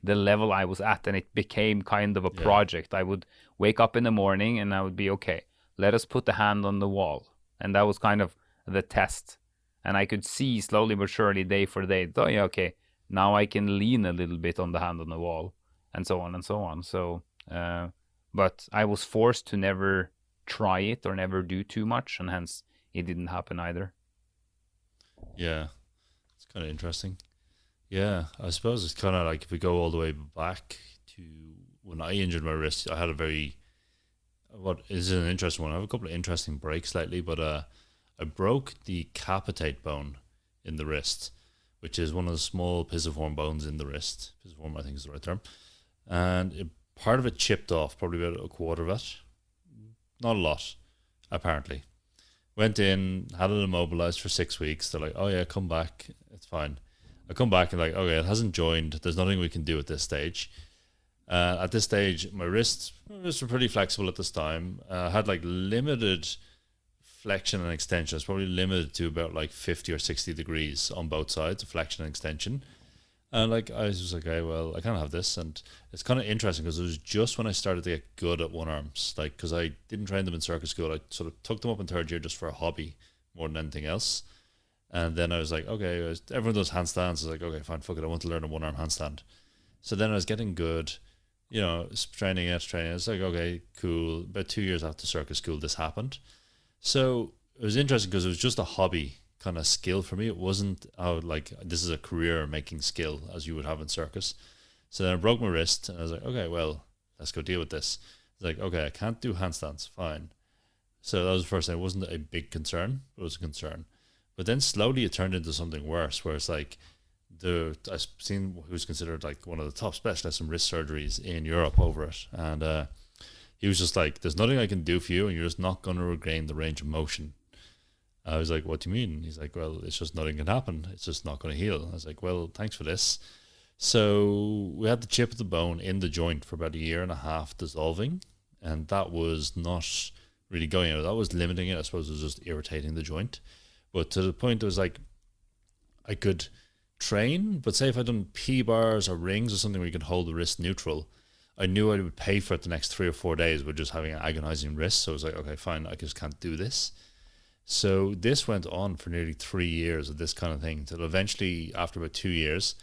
level I was at, and it became kind of a project. I would wake up in the morning and I would be, okay, let us put the hand on the wall. And that was kind of the test. And I could see slowly but surely, day for day, oh yeah, okay, now I can lean a little bit on the hand on the wall, and so on and so on. So, but I was forced to never try it or never do too much, and hence it didn't happen either. Yeah, it's kind of interesting. Yeah, I suppose it's kind of like, if we go all the way back to when I injured my wrist, I had what is an interesting one. I have a couple of interesting breaks lately, but I broke the capitate bone in the wrist, which is one of the small pisiform bones in the wrist. Pisiform, I think, is the right term. And part of it chipped off, probably about a quarter of it. Not a lot, apparently. Went in, had it immobilized for 6 weeks. They're like, oh yeah, come back, it's fine. I come back and like, okay, it hasn't joined. There's nothing we can do at this stage. At this stage, my wrists were pretty flexible at this time. I had like limited flexion and extension. It's probably limited to about like 50 or 60 degrees on both sides of flexion and extension. And like, I was just like, okay, well, I can't have this. And it's kind of interesting because it was just when I started to get good at one arms, like, because I didn't train them in circus school. I sort of took them up in third year just for a hobby more than anything else. And then I was like, okay, everyone does handstands. I was like, okay, fine, fuck it. I want to learn a one-arm handstand. So then I was getting good, training. It's like, okay, cool. About 2 years after circus school, this happened. So it was interesting because it was just a hobby kind of skill for me. It wasn't like, this is a career making skill as you would have in circus. So then I broke my wrist and I was like, okay, well, let's go deal with this. It's like, okay, I can't do handstands. Fine. So that was the first thing. It wasn't a big concern, but it was a concern. But then slowly it turned into something worse, where it's like, I've seen who's considered like one of the top specialists in wrist surgeries in Europe over it. And he was just like, there's nothing I can do for you, and you're just not going to regain the range of motion. I was like, what do you mean? He's like, well, it's just nothing can happen. It's just not going to heal. I was like, well, thanks for this. So we had the chip of the bone in the joint for about 1.5 years dissolving. And that was not really going out. That was limiting it. I suppose it was just irritating the joint. But to the point, it was like, I could train, but say if I'd done P-bars or rings or something where you could hold the wrist neutral, I knew I would pay for it the next 3 or 4 days with just having an agonizing wrist. So I was like, okay, fine, I just can't do this. So this went on for nearly 3 years of this kind of thing, till eventually, after about 2 years,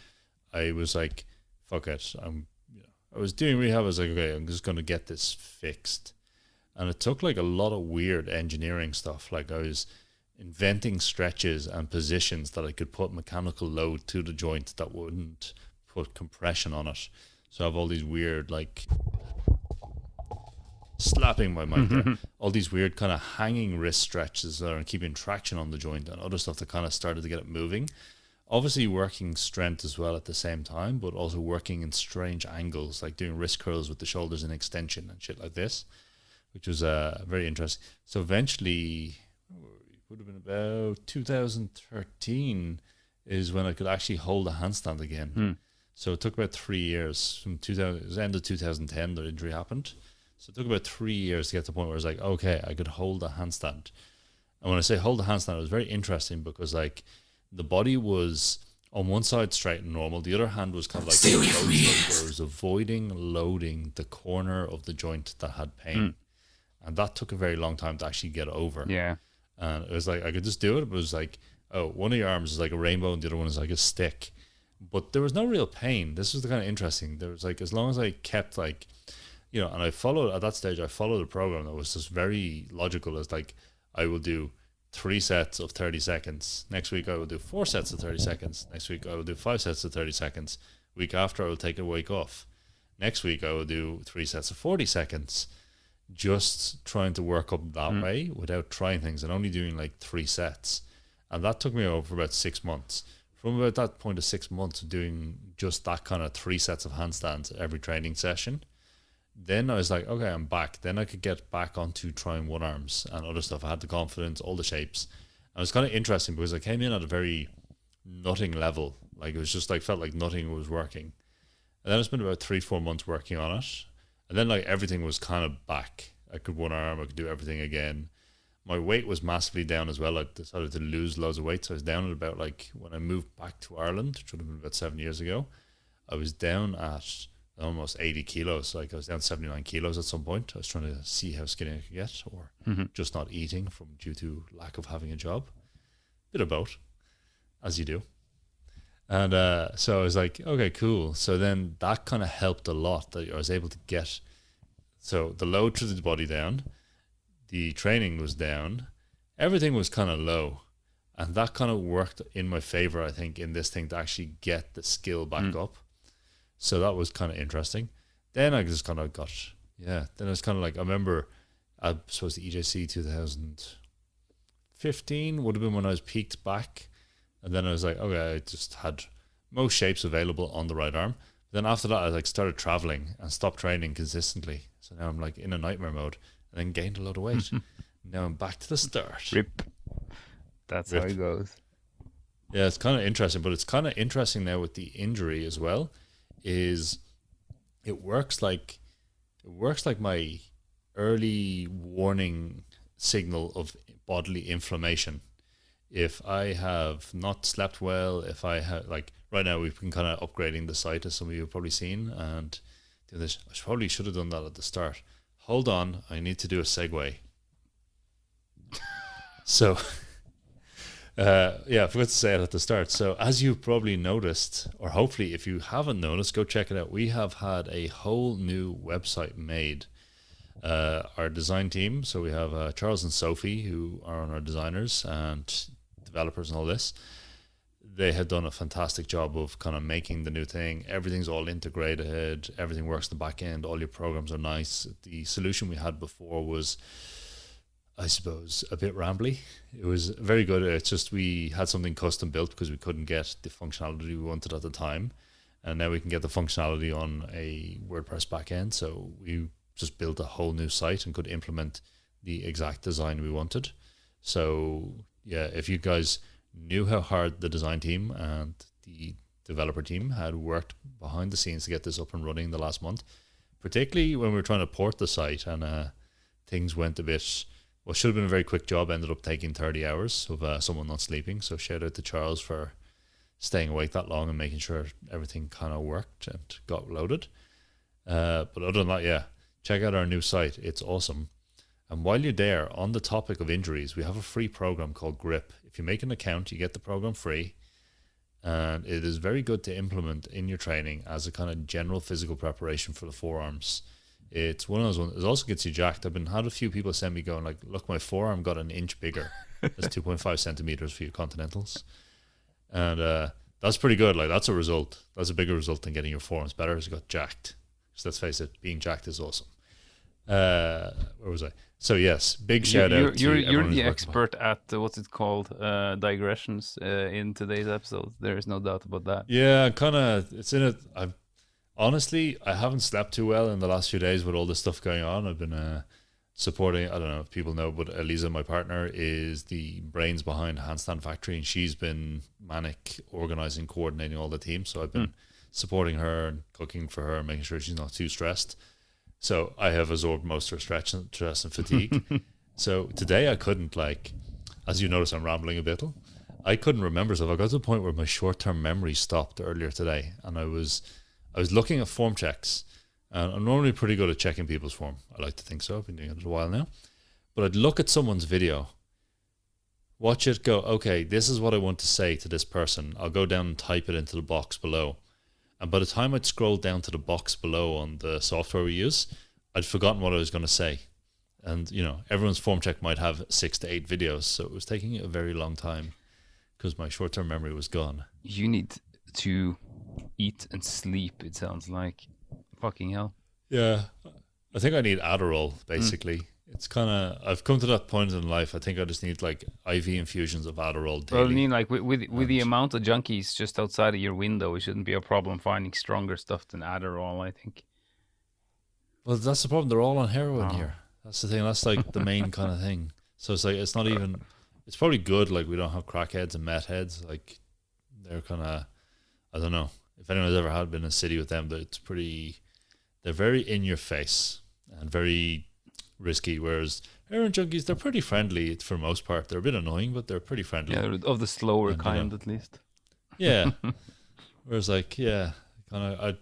I was like, fuck it. I was doing rehab. I was like, okay, I'm just going to get this fixed. And it took like a lot of weird engineering stuff. Like I was inventing stretches and positions that I could put mechanical load to the joint that wouldn't put compression on it. So I have all these weird, like, slapping my mic there, all these weird kind of hanging wrist stretches that are keeping traction on the joint, and other stuff that kind of started to get it moving. Obviously working strength as well at the same time, but also working in strange angles, like doing wrist curls with the shoulders in extension and shit like this, which was very interesting. So eventually, it would have been about 2013 is when I could actually hold a handstand again. So it took about 3 years. From 2000, it was the end of 2010 the injury happened. So it took about 3 years to get to the point where I was like, okay, I could hold a handstand. And when I say hold a handstand, it was very interesting because like the body was on one side straight and normal. The other hand was kind of like where it was avoiding loading the corner of the joint that had pain. And that took a very long time to actually get over. Yeah. And it was like, I could just do it. But it was like, oh, one of your arms is like a rainbow and the other one is like a stick. But there was no real pain. This was the kind of interesting. There was like, as long as I kept like, and I followed, at that stage, I followed a program that was just very logical. It's like, I will do 3 sets of 30 seconds. Next week, I will do 4 sets of 30 seconds. Next week, I will do 5 sets of 30 seconds. Week after, I will take a week off. Next week, I will do 3 sets of 40 seconds. Just trying to work up that way without trying things and only doing like 3 sets. And that took me over for about 6 months. from about that point of 6 months of doing just that kind of 3 sets of handstands every training session, then I was like, okay, I'm back. Then I could get back onto trying one arms and other stuff. I had the confidence, all the shapes. And it was kind of interesting because I came in at a very nutting level. Like it was just like, felt like nothing was working. And then I spent about 3-4 months working on it. And then like everything was kind of back. I could one arm, I could do everything again. My weight was massively down as well. I decided to lose loads of weight. So I was down at about like, when I moved back to Ireland, which would have been about 7 years ago, I was down at almost 80 kilos. Like I was down 79 kilos at some point. I was trying to see how skinny I could get, or just not eating due to lack of having a job. Bit of both, as you do. And so I was like, okay, cool. So then that kind of helped a lot, that I was able to get, so the load to the body down, the training was down, everything was kind of low. And that kind of worked in my favor, I think, in this thing to actually get the skill back up. So that was kind of interesting. Then I just kind of got, then I was kind of like, I remember, I suppose the EJC 2015 would have been when I was peaked back. And then I was like, okay, I just had most shapes available on the right arm. Then after that, I like started traveling and stopped training consistently. So now I'm like in a nightmare mode, and then gained a lot of weight. Now I'm back to the start. Rip. That's how it goes. Yeah, it's kind of interesting, but it's kind of interesting now with the injury as well. Is it works like my early warning signal of bodily inflammation. If I have not slept well, if I have, like right now we've been kind of upgrading the site, as some of you have probably seen, and do this. I probably should have done that at the start. Hold on, I need to do a segue. So I forgot to say it at the start. So as you've probably noticed, or hopefully if you haven't noticed, go check it out. We have had a whole new website made. Our design team, so we have Charles and Sophie, who are on our designers and developers and all this. They have done a fantastic job of kind of making the new thing. Everything's all integrated. Everything works in the back end. All your programs are nice. The solution we had before was, I suppose, a bit rambly. It was very good. It's just we had something custom built because we couldn't get the functionality we wanted at the time. And now we can get the functionality on a WordPress backend. So we just built a whole new site and could implement the exact design we wanted. So yeah, if you guys knew how hard the design team and the developer team had worked behind the scenes to get this up and running the last month, particularly when we were trying to port the site and things went a bit, well, should have been a very quick job, ended up taking 30 hours of someone not sleeping. So shout out to Charles for staying awake that long and making sure everything kind of worked and got loaded. But other than that, check out our new site. It's awesome. And while you're there, on the topic of injuries, we have a free program called Grip. If you make an account, you get the program free. And it is very good to implement in your training as a kind of general physical preparation for the forearms. It's one of those ones. It also gets you jacked. Had a few people send me going like, look, my forearm got an inch bigger. That's 2.5 centimeters for you continentals. And that's pretty good. Like that's a result. That's a bigger result than getting your forearms better as you got jacked. So let's face it, being jacked is awesome. Where was I? So yes, big shout out to you're the expert at what's it called, digressions in today's episode. There is no doubt about that. Yeah, kind of. It's in it. Honestly, I haven't slept too well in the last few days with all this stuff going on. I've been supporting. I don't know if people know, but Eliza, my partner, is the brains behind Handstand Factory, and she's been manic, organizing, coordinating all the teams. So I've been supporting her and cooking for her, making sure she's not too stressed. So I have absorbed most of her stress and fatigue. So today I couldn't, like, as you notice, I'm rambling a bit. I couldn't remember stuff. I got to the point where my short-term memory stopped earlier today, and I was looking at form checks. And I'm normally pretty good at checking people's form. I like to think so. I've been doing it a while now. But I'd look at someone's video, watch it, go, okay, this is what I want to say to this person. I'll go down and type it into the box below. And by the time I'd scrolled down to the box below on the software we use, I'd forgotten what I was going to say. And, you know, everyone's form check might have 6 to 8 videos. So it was taking a very long time because my short-term memory was gone. You need to eat and sleep, it sounds like. Fucking hell. Yeah. I think I need Adderall, basically. it's kind of, I've come to that point in life. I think I just need like IV infusions of Adderall daily. Well, I mean, like with the amount of junkies just outside of your window, it shouldn't be a problem finding stronger stuff than Adderall, I think. Well, that's the problem. They're all on heroin here. That's the thing. That's like the main kind of thing. So it's like, it's not even, it's probably good. Like we don't have crackheads and meth heads. Like they're kind of, I don't know. If anyone's ever been in a city with them, it's pretty, they're very in your face and very risky. Whereas heroin junkies, they're pretty friendly for the most part. They're a bit annoying, but they're pretty friendly. Yeah, of the slower and, kind, at least. Yeah. Whereas like, yeah, kind of,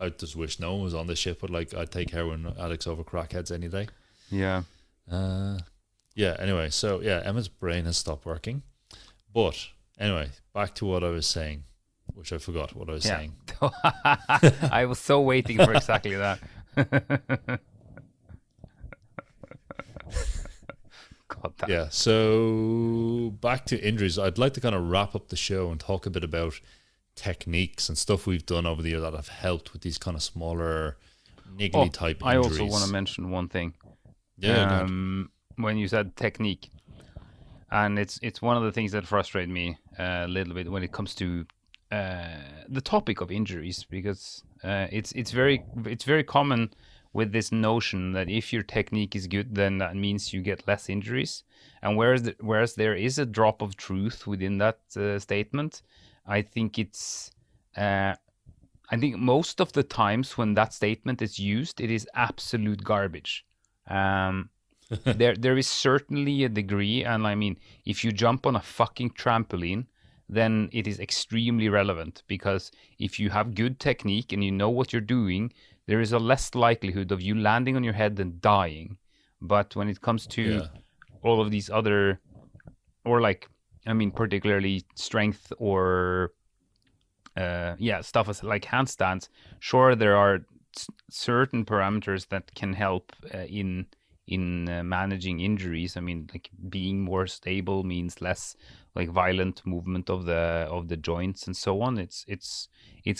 I just wish no one was on this shit, but like I'd take heroin addicts over crackheads any day. Yeah. Yeah, anyway, so yeah, Emma's brain has stopped working. But anyway, back to what I was saying, which I forgot what I was saying. I was so waiting for exactly that. God, that. Yeah, so back to injuries. I'd like to kind of wrap up the show and talk a bit about techniques and stuff we've done over the year that have helped with these kind of smaller niggly type injuries. I also want to mention one thing. Yeah, when you said technique, and it's one of the things that frustrate me a little bit when it comes to the topic of injuries, because it's very common with this notion that if your technique is good, then that means you get less injuries. And whereas there is a drop of truth within that statement, I think I think most of the times when that statement is used, it is absolute garbage. There is certainly a degree, and I mean, if you jump on a fucking trampoline, then it is extremely relevant, because if you have good technique and you know what you're doing, there is a less likelihood of you landing on your head than dying. But when it comes to all of these other, or like, I mean, particularly strength or stuff as like handstands, sure, there are certain parameters that can help in managing injuries. I mean, like being more stable means less like violent movement of the joints and so on. It's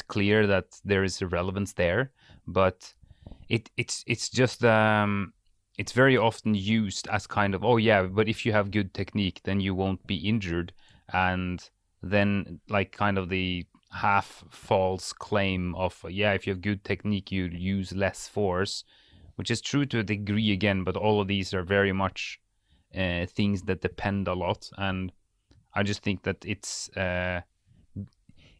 clear that there is a relevance there, but it's just it's very often used as kind of, oh yeah, but if you have good technique, then you won't be injured, and then like kind of the half false claim of, yeah, if you have good technique, you use less force, which is true to a degree again, but all of these are very much things that depend a lot. And I just think that it's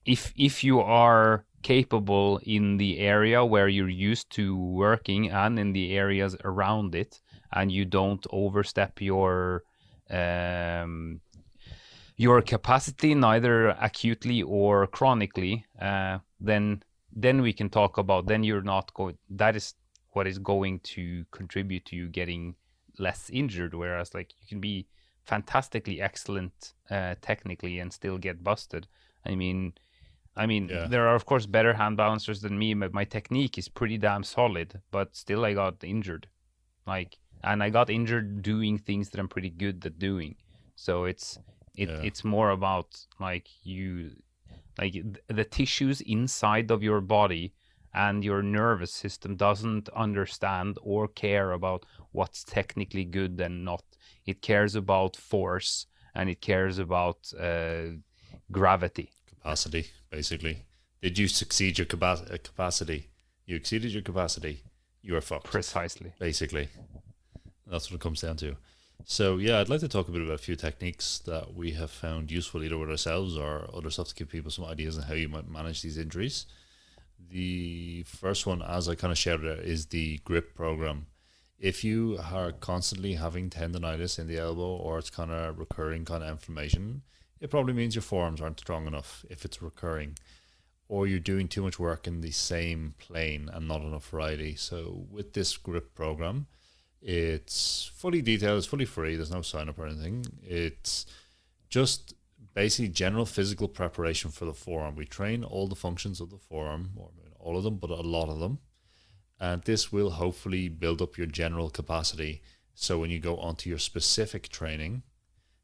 if you are capable in the area where you're used to working and in the areas around it, and you don't overstep your capacity, neither acutely or chronically, then we can talk about, then you're not going, that is what is going to contribute to you getting less injured. Whereas like you can be fantastically excellent technically and still get busted. I mean, there are of course better hand balancers than me, but my technique is pretty damn solid, but still I got injured. And I got injured doing things that I'm pretty good at doing. So it's more about like the tissues inside of your body, and your nervous system doesn't understand or care about what's technically good and not. It cares about force, and it cares about gravity. Capacity, basically. Did you succeed your capacity? You exceeded your capacity, you are fucked. Precisely. Basically. That's what it comes down to. So yeah, I'd like to talk a bit about a few techniques that we have found useful either with ourselves or other stuff to give people some ideas on how you might manage these injuries. The first one, as I kind of shared it, is the grip program. If you are constantly having tendonitis in the elbow, or it's kind of recurring kind of inflammation, it probably means your forearms aren't strong enough if it's recurring, or you're doing too much work in the same plane and not enough variety. So with this grip program, it's fully detailed, it's fully free, there's no sign up or anything. It's just basically general physical preparation for the forearm. We train all the functions of the forearm, or all of them, but a lot of them. And this will hopefully build up your general capacity. So when you go onto your specific training,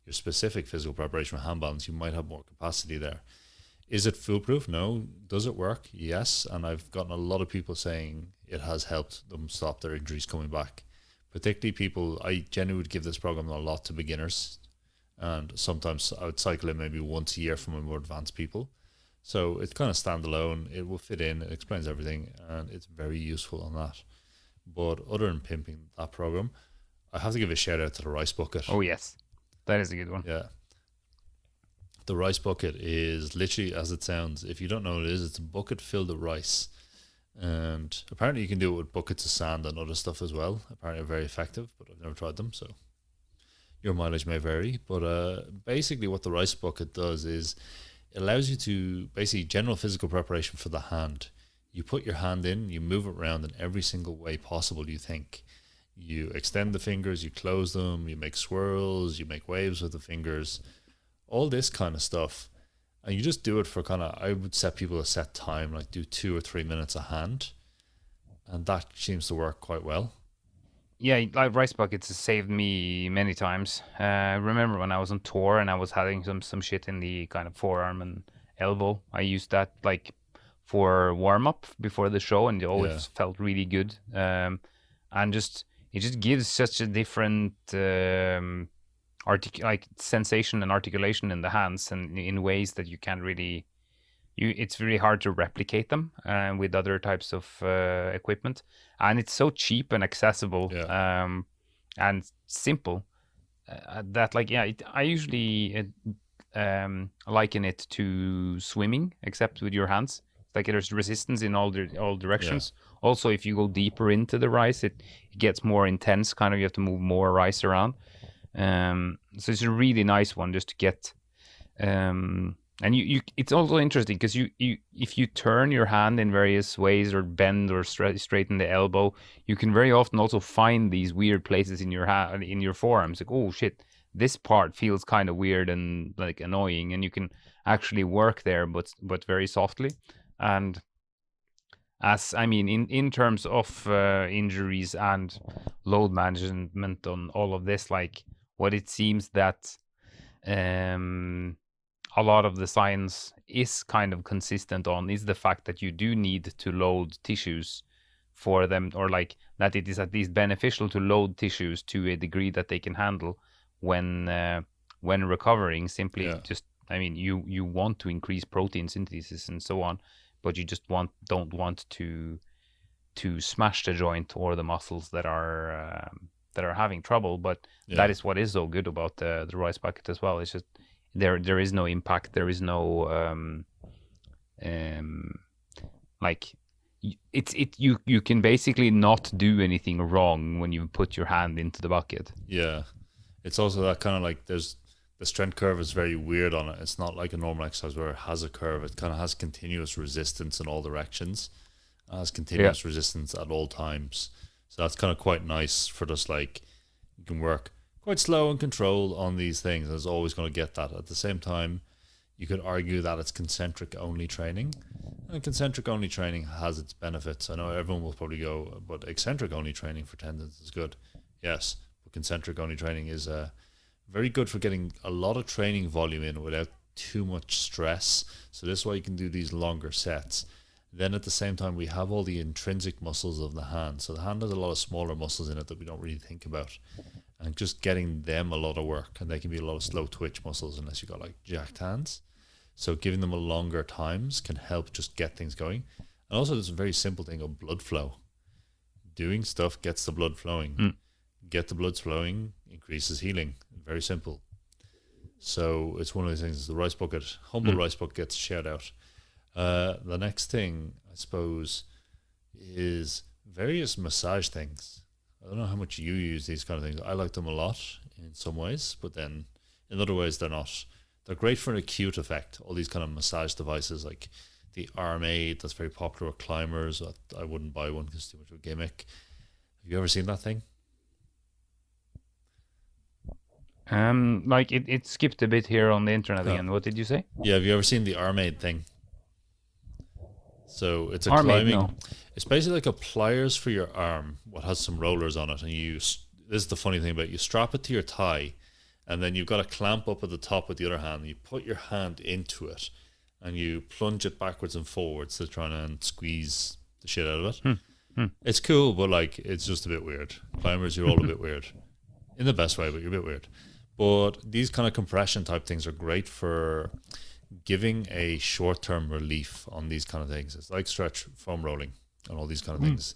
your specific physical preparation for hand balance, you might have more capacity there. Is it foolproof? No. Does it work? Yes. And I've gotten a lot of people saying it has helped them stop their injuries coming back. particularly people, I genuinely would give this program a lot to beginners, and sometimes I would cycle it maybe once a year for my more advanced people. So it's kind of standalone. It will fit in. It explains everything, and it's very useful on that. But other than pimping that program, I have to give a shout out to the rice bucket. Oh yes, that is a good one. Yeah. The rice bucket is literally as it sounds. If you don't know what it is, it's a bucket filled with rice. And apparently you can do it with buckets of sand and other stuff as well. Apparently they're very effective, but I've never tried them, so your mileage may vary. But basically what the rice bucket does is it allows you to basically general physical preparation for the hand. You put your hand in, you move it around in every single way possible you think. You extend the fingers, you close them, you make swirls, you make waves with the fingers, all this kind of stuff. And you just do it for kind of, I would set people a set time, like do 2 or 3 minutes a hand. And that seems to work quite well. Yeah, like rice buckets has saved me many times. I remember when I was on tour and I was having some shit in the kind of forearm and elbow. I used that like for warm up before the show, and it always felt really good. And just it just gives such a different like sensation and articulation in the hands, and in ways that you can't really. It's really hard to replicate them with other types of equipment, and it's so cheap and accessible and simple that I usually liken it to swimming, except with your hands. It's like there's resistance in all directions. Yeah. Also, if you go deeper into the rice, it gets more intense. Kind of, you have to move more rice around. So it's a really nice one just to get. And it's also interesting because if you turn your hand in various ways or bend or straighten the elbow, you can very often also find these weird places in your hand, in your forearms. Like, oh shit, this part feels kind of weird and like annoying, and you can actually work there, but very softly. And in terms of injuries and load management on all of this, like what it seems that a lot of the science is kind of consistent on is the fact that you do need to load tissues for them, or like that it is at least beneficial to load tissues to a degree that they can handle when recovering. Simply just, you want to increase protein synthesis and so on, but you just don't want to smash the joint or the muscles that are having trouble. But that is what is so good about the rice bucket as well. It's just there is no impact. There is no you can basically not do anything wrong when you put your hand into the bucket. Yeah, it's also that kind of like the strength curve is very weird on it. It's not like a normal exercise where it has a curve. It kind of has continuous resistance in all directions. It has continuous resistance at all times. So that's kind of quite nice for just like you can work quite slow and controlled on these things. It's always going to get that. At the same time, you could argue that it's concentric only training, and concentric only training has its benefits. I know everyone will probably go, but eccentric only training for tendons is good. Yes, but concentric only training is very good for getting a lot of training volume in without too much stress. So this is why you can do these longer sets. Then at the same time, we have all the intrinsic muscles of the hand. So the hand has a lot of smaller muscles in it that we don't really think about. And just getting them a lot of work, and they can be a lot of slow twitch muscles unless you've got like jacked hands. So giving them a longer times can help just get things going. And also there's a very simple thing of blood flow. Doing stuff gets the blood flowing. Get the blood flowing, increases healing. Very simple. So it's one of those things. The rice bucket, humble rice bucket gets a shout out. The next thing, I suppose, is various massage things. I don't know how much you use these kind of things. I like them a lot in some ways, but then in other ways they're not. They're great for an acute effect. All these kind of massage devices like the arm aid that's very popular with climbers. I wouldn't buy one because it's too much of a gimmick. Have you ever seen that thing? Like it skipped a bit here on the internet again. What did you say? Yeah, have you ever seen the arm aid thing? So it's a arm climbing. Aid, no. It's basically like a pliers for your arm. What has some rollers on it, and this is the funny thing about it. You strap it to your thigh, and then you've got a clamp up at the top with the other hand. You put your hand into it, and you plunge it backwards and forwards to try and squeeze the shit out of it. It's cool, but like it's just a bit weird. Climbers, you're all a bit weird, in the best way, but you're a bit weird. But these kind of compression type things are great for giving a short-term relief on these kind of things. It's like stretch foam rolling and all these kind of things.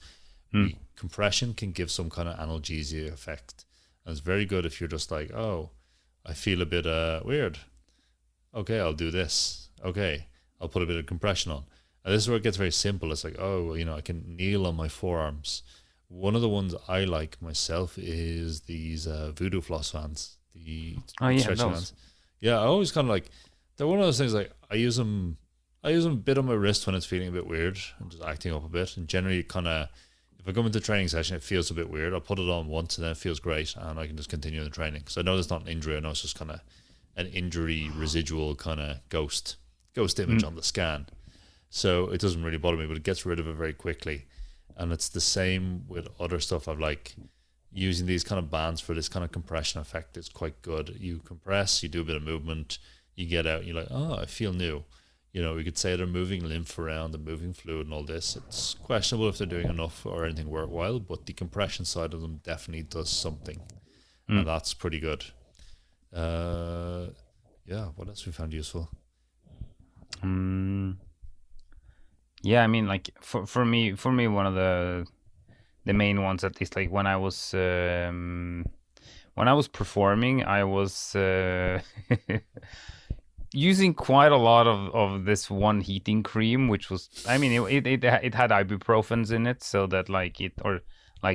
Compression can give some kind of analgesia effect, and it's very good if you're just like, oh, I feel a bit weird. Okay, I'll do this. Okay, I'll put a bit of compression on. And this is where it gets very simple. It's like, oh, I can kneel on my forearms. One of the ones I like myself is these Voodoo Floss fans. The stretching fans. Yeah, I always kind of like, they're one of those things like, I use them a bit on my wrist when it's feeling a bit weird and just acting up a bit. And generally kind of, if I come into a training session, it feels a bit weird. I'll put it on once and then it feels great and I can just continue the training. So I know there's not an injury. I know it's just kind of an injury residual kind of ghost image on the scan. So it doesn't really bother me, but it gets rid of it very quickly. And it's the same with other stuff. I've like using these kind of bands for this kind of compression effect. It's quite good. You compress, you do a bit of movement, you get out, you're like, oh, I feel new. We could say they're moving lymph around and moving fluid and all this. It's questionable if they're doing enough or anything worthwhile, but the compression side of them definitely does something. And that's pretty good. What else we found useful? Yeah, I mean, like for me, one of the main ones, at least, like when I was performing, I was using quite a lot of this one heating cream, which was, I mean, it had ibuprofens in it, so that or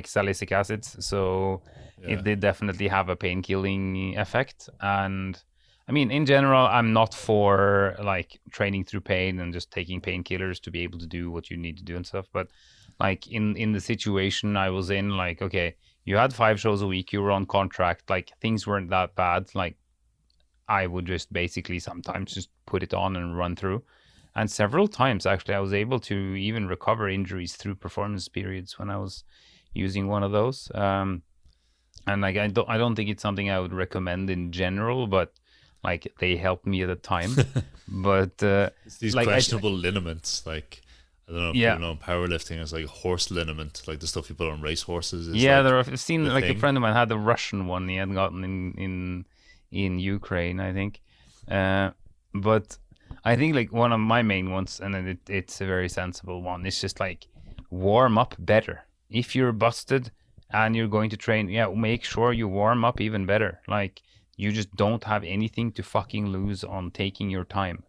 salicylic acids, so it did definitely have a pain killing effect. And I mean, in general, I'm not for like training through pain and just taking painkillers to be able to do what you need to do and stuff. But like in the situation I was in, like, okay, you had 5 shows a week, you were on contract, like things weren't that bad. Like I would just basically sometimes just put it on and run through. And several times actually I was able to even recover injuries through performance periods when I was using one of those. And like I don't think it's something I would recommend in general, but like they helped me at the time. But it's these like questionable liniments, like I don't know if you know powerlifting, it's like horse liniment, like the stuff you put on race horses. I've seen like a friend of mine had the Russian one he had gotten in Ukraine, I think. But I think like one of my main ones, and it's a very sensible one, it's just like warm up better. If you're busted and you're going to train, make sure you warm up even better. Like you just don't have anything to fucking lose on taking your time.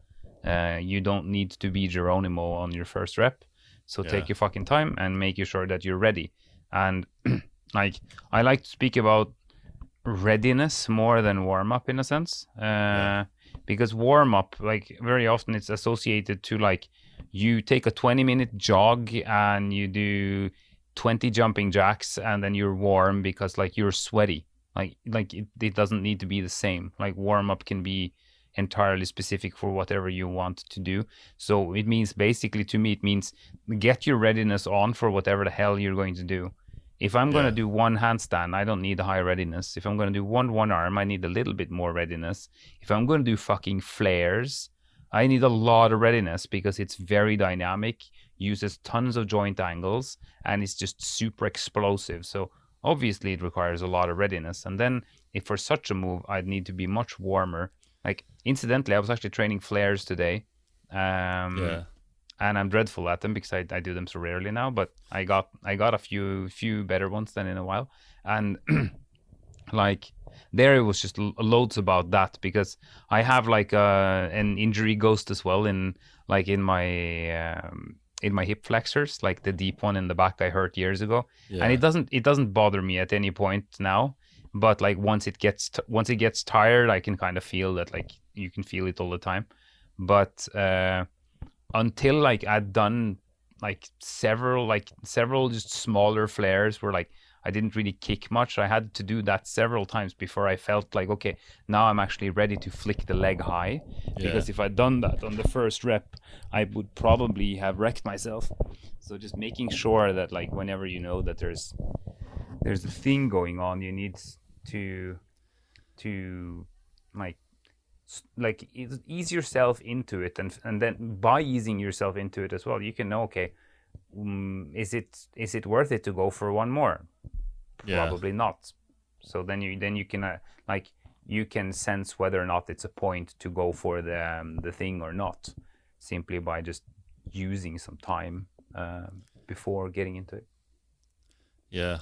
You don't need to be Geronimo on your first rep. So take your fucking time and make sure that you're ready. And like I like to speak about readiness more than warm up in a sense. Because warm up, like very often it's associated to like you take a 20-minute jog and you do 20 jumping jacks and then you're warm because like you're sweaty. Like it doesn't need to be the same. Like warm up can be entirely specific for whatever you want to do. So it means basically, to me, it means get your readiness on for whatever the hell you're going to do. If I'm going to do one handstand, I don't need a high readiness. If I'm going to do one arm, I need a little bit more readiness. If I'm going to do fucking flares, I need a lot of readiness because it's very dynamic, uses tons of joint angles, and it's just super explosive. So obviously it requires a lot of readiness. And then if for such a move, I'd need to be much warmer. Like incidentally, I was actually training flares today. And I'm dreadful at them because I do them so rarely now, but I got a few better ones than in a while. And like there it was just loads about that because I have like an injury ghost as well in my hip flexors, like the deep one in the back I hurt years ago. And it doesn't bother me at any point now, but like once it gets tired, I can kind of feel that, like you can feel it all the time. But until like I'd done like several just smaller flares where like I didn't really kick much, I had to do that several times before I felt like, okay, now I'm actually ready to flick the leg high. Because if I'd done that on the first rep, I would probably have wrecked myself. So just making sure that like whenever you know that there's a thing going on, you need to ease yourself into it, and then by easing yourself into it as well, you can know, okay, is it worth it to go for one more? Yeah. Probably not. So then you can you can sense whether or not it's a point to go for the thing or not, simply by just using some time before getting into it. Yeah,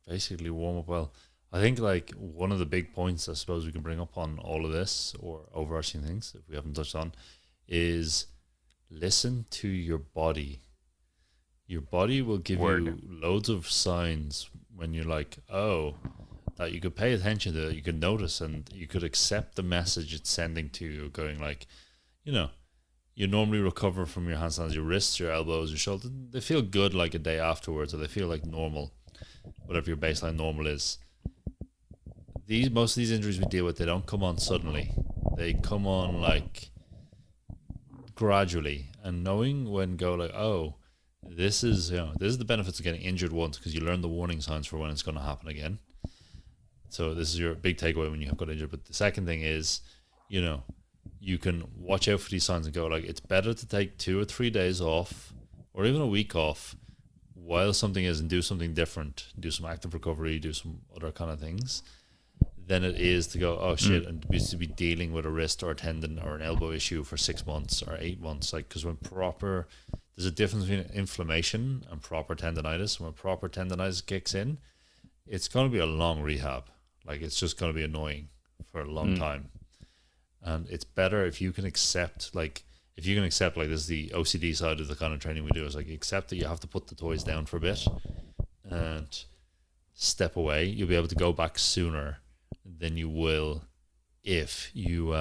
basically warm up well. I think like one of the big points I suppose we can bring up on all of this, or overarching things if we haven't touched on, is listen to your body. Your body will give you loads of signs when you're like, oh, that you could pay attention to, you could notice, and you could accept the message it's sending to you, going like, you know, you normally recover from your handstands, your wrists, your elbows, your shoulders, they feel good like a day afterwards, or they feel like normal, whatever your baseline normal is. Most of these injuries we deal with, they don't come on suddenly. They come on like gradually, and knowing when go like, oh, this is the benefits of getting injured once, because you learn the warning signs for when it's going to happen again. So this is your big takeaway when you have got injured. But the second thing is, you can watch out for these signs and go like, it's better to take 2 or 3 days off, or even a week off, while something is, and do something different, do some active recovery, do some other kind of things, than it is to go, oh shit, and to be dealing with a wrist or a tendon or an elbow issue for 6 months or 8 months. Like, because there's a difference between inflammation and proper tendonitis. When proper tendonitis kicks in, it's going to be a long rehab. Like, it's just going to be annoying for a long time. And it's better if you can accept, like, this is the OCD side of the kind of training we do, is like, accept that you have to put the toys down for a bit and step away. You'll be able to go back sooner than you will if you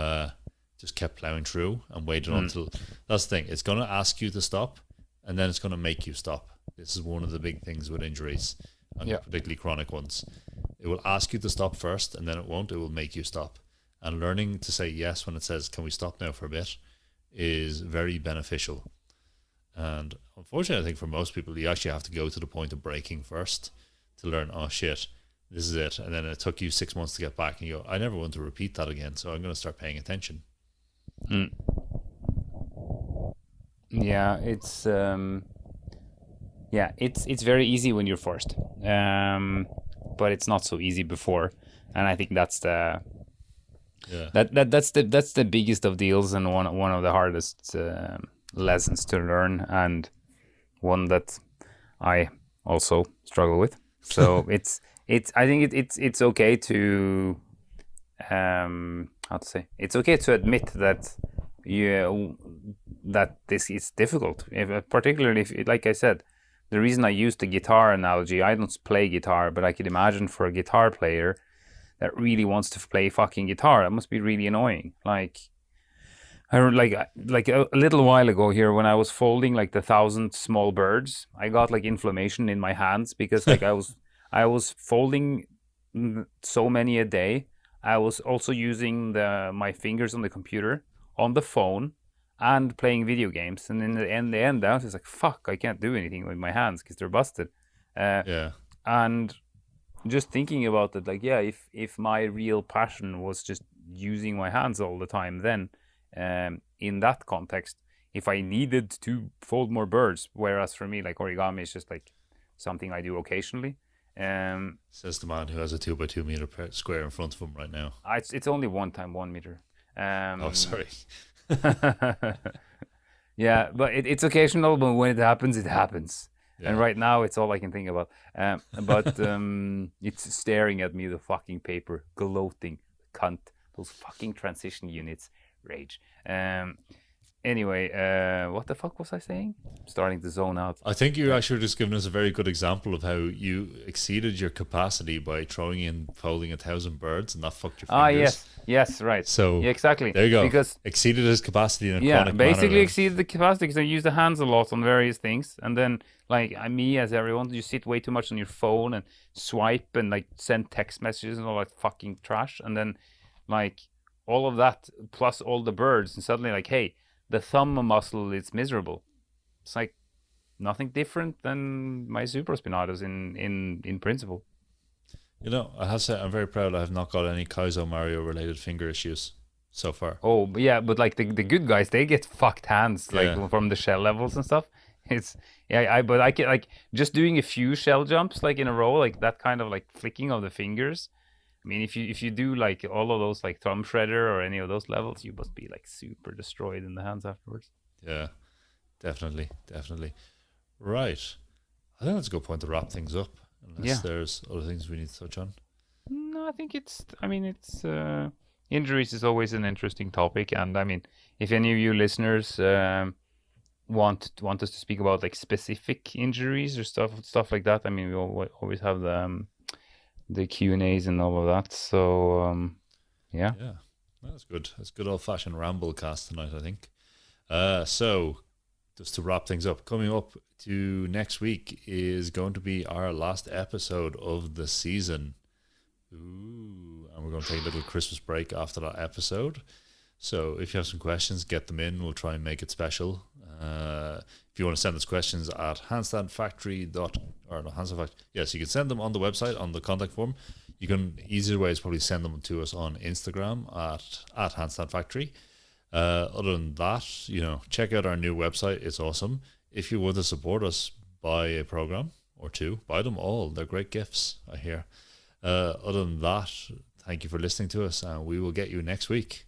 just kept plowing through and waited until, that's the thing, it's going to ask you to stop, and then it's going to make you stop. This is one of the big things with injuries, and particularly chronic ones. It will ask you to stop first, and then it will make you stop. And learning to say yes when it says, can we stop now for a bit, is very beneficial. And unfortunately, I think for most people, you actually have to go to the point of breaking first to learn, oh shit, this is it. And then it took you 6 months to get back, and you go, I never want to repeat that again, so I'm going to start paying attention. Yeah, it's it's very easy when you're forced, but it's not so easy before. And I think that's the that's the biggest of deals, and one of the hardest lessons to learn, and one that I also struggle with. So I think it's okay to it's okay to admit that that this is difficult, particularly if, like I said, the reason I used the guitar analogy, I don't play guitar, but I could imagine for a guitar player that really wants to play fucking guitar, that must be really annoying. Like a little while ago here, when I was folding like the 1,000 small birds, I got like inflammation in my hands, because like I was folding so many a day. I was also using my fingers on the computer, on the phone, and playing video games. And in the end, I was just like, fuck, I can't do anything with my hands because they're busted. And just thinking about it, like, if my real passion was just using my hands all the time, then in that context, if I needed to fold more birds, whereas for me, like, origami is just like something I do occasionally. Says the man who has a 2x2 meter square in front of him right now. It's only 1 x 1 meter. Oh, sorry. Yeah, but it's occasional, but when it happens, it happens. Yeah. And right now, it's all I can think about. But it's staring at me, the fucking paper, gloating, cunt, those fucking transition units, rage. Anyway, what the fuck was I saying? I'm starting to zone out. I think you're actually just giving us a very good example of how you exceeded your capacity by throwing in folding 1,000 birds, and that fucked your fingers. Yes, right. So yeah, exactly. There you go. Because exceeded his capacity in a chronic basically manner. Exceeded the capacity, because I use the hands a lot on various things, and then like me, as everyone, you sit way too much on your phone and swipe and like send text messages and all that fucking trash, and then like all of that plus all the birds, and suddenly like, hey, the thumb muscle is miserable. It's like nothing different than my supraspinatus in principle. You know, I have to say, I'm very proud I have not got any Kaizo Mario related finger issues so far. Oh, but yeah, but like the good guys, they get fucked hands, like from the shell levels and stuff. It's but I can like just doing a few shell jumps like in a row, like that kind of like flicking of the fingers. I mean, if you do like all of those like thumb shredder or any of those levels, you must be like super destroyed in the hands afterwards. Yeah, definitely. Right. I think that's a good point to wrap things up. Unless there's other things we need to touch on. No, I think it's injuries is always an interesting topic, and I mean, if any of you listeners want us to speak about like specific injuries or stuff like that, I mean, we always have the Q&As and all of that. So yeah, that's good. That's good old-fashioned ramble cast tonight, I think. So just to wrap things up, coming up to next week is going to be our last episode of the season. Ooh, and we're going to take a little Christmas break after that episode. So if you have some questions, get them in. We'll try and make it special. If you want to send us questions at handstandfactory. Yes, you can send them on the website on the contact form. You can easier way is probably send them to us on Instagram at handstandfactory. Other than that, check out our new website. It's awesome. If you want to support us, buy a program or two. Buy them all. They're great gifts, I hear. Other than that, thank you for listening to us, and we will get you next week.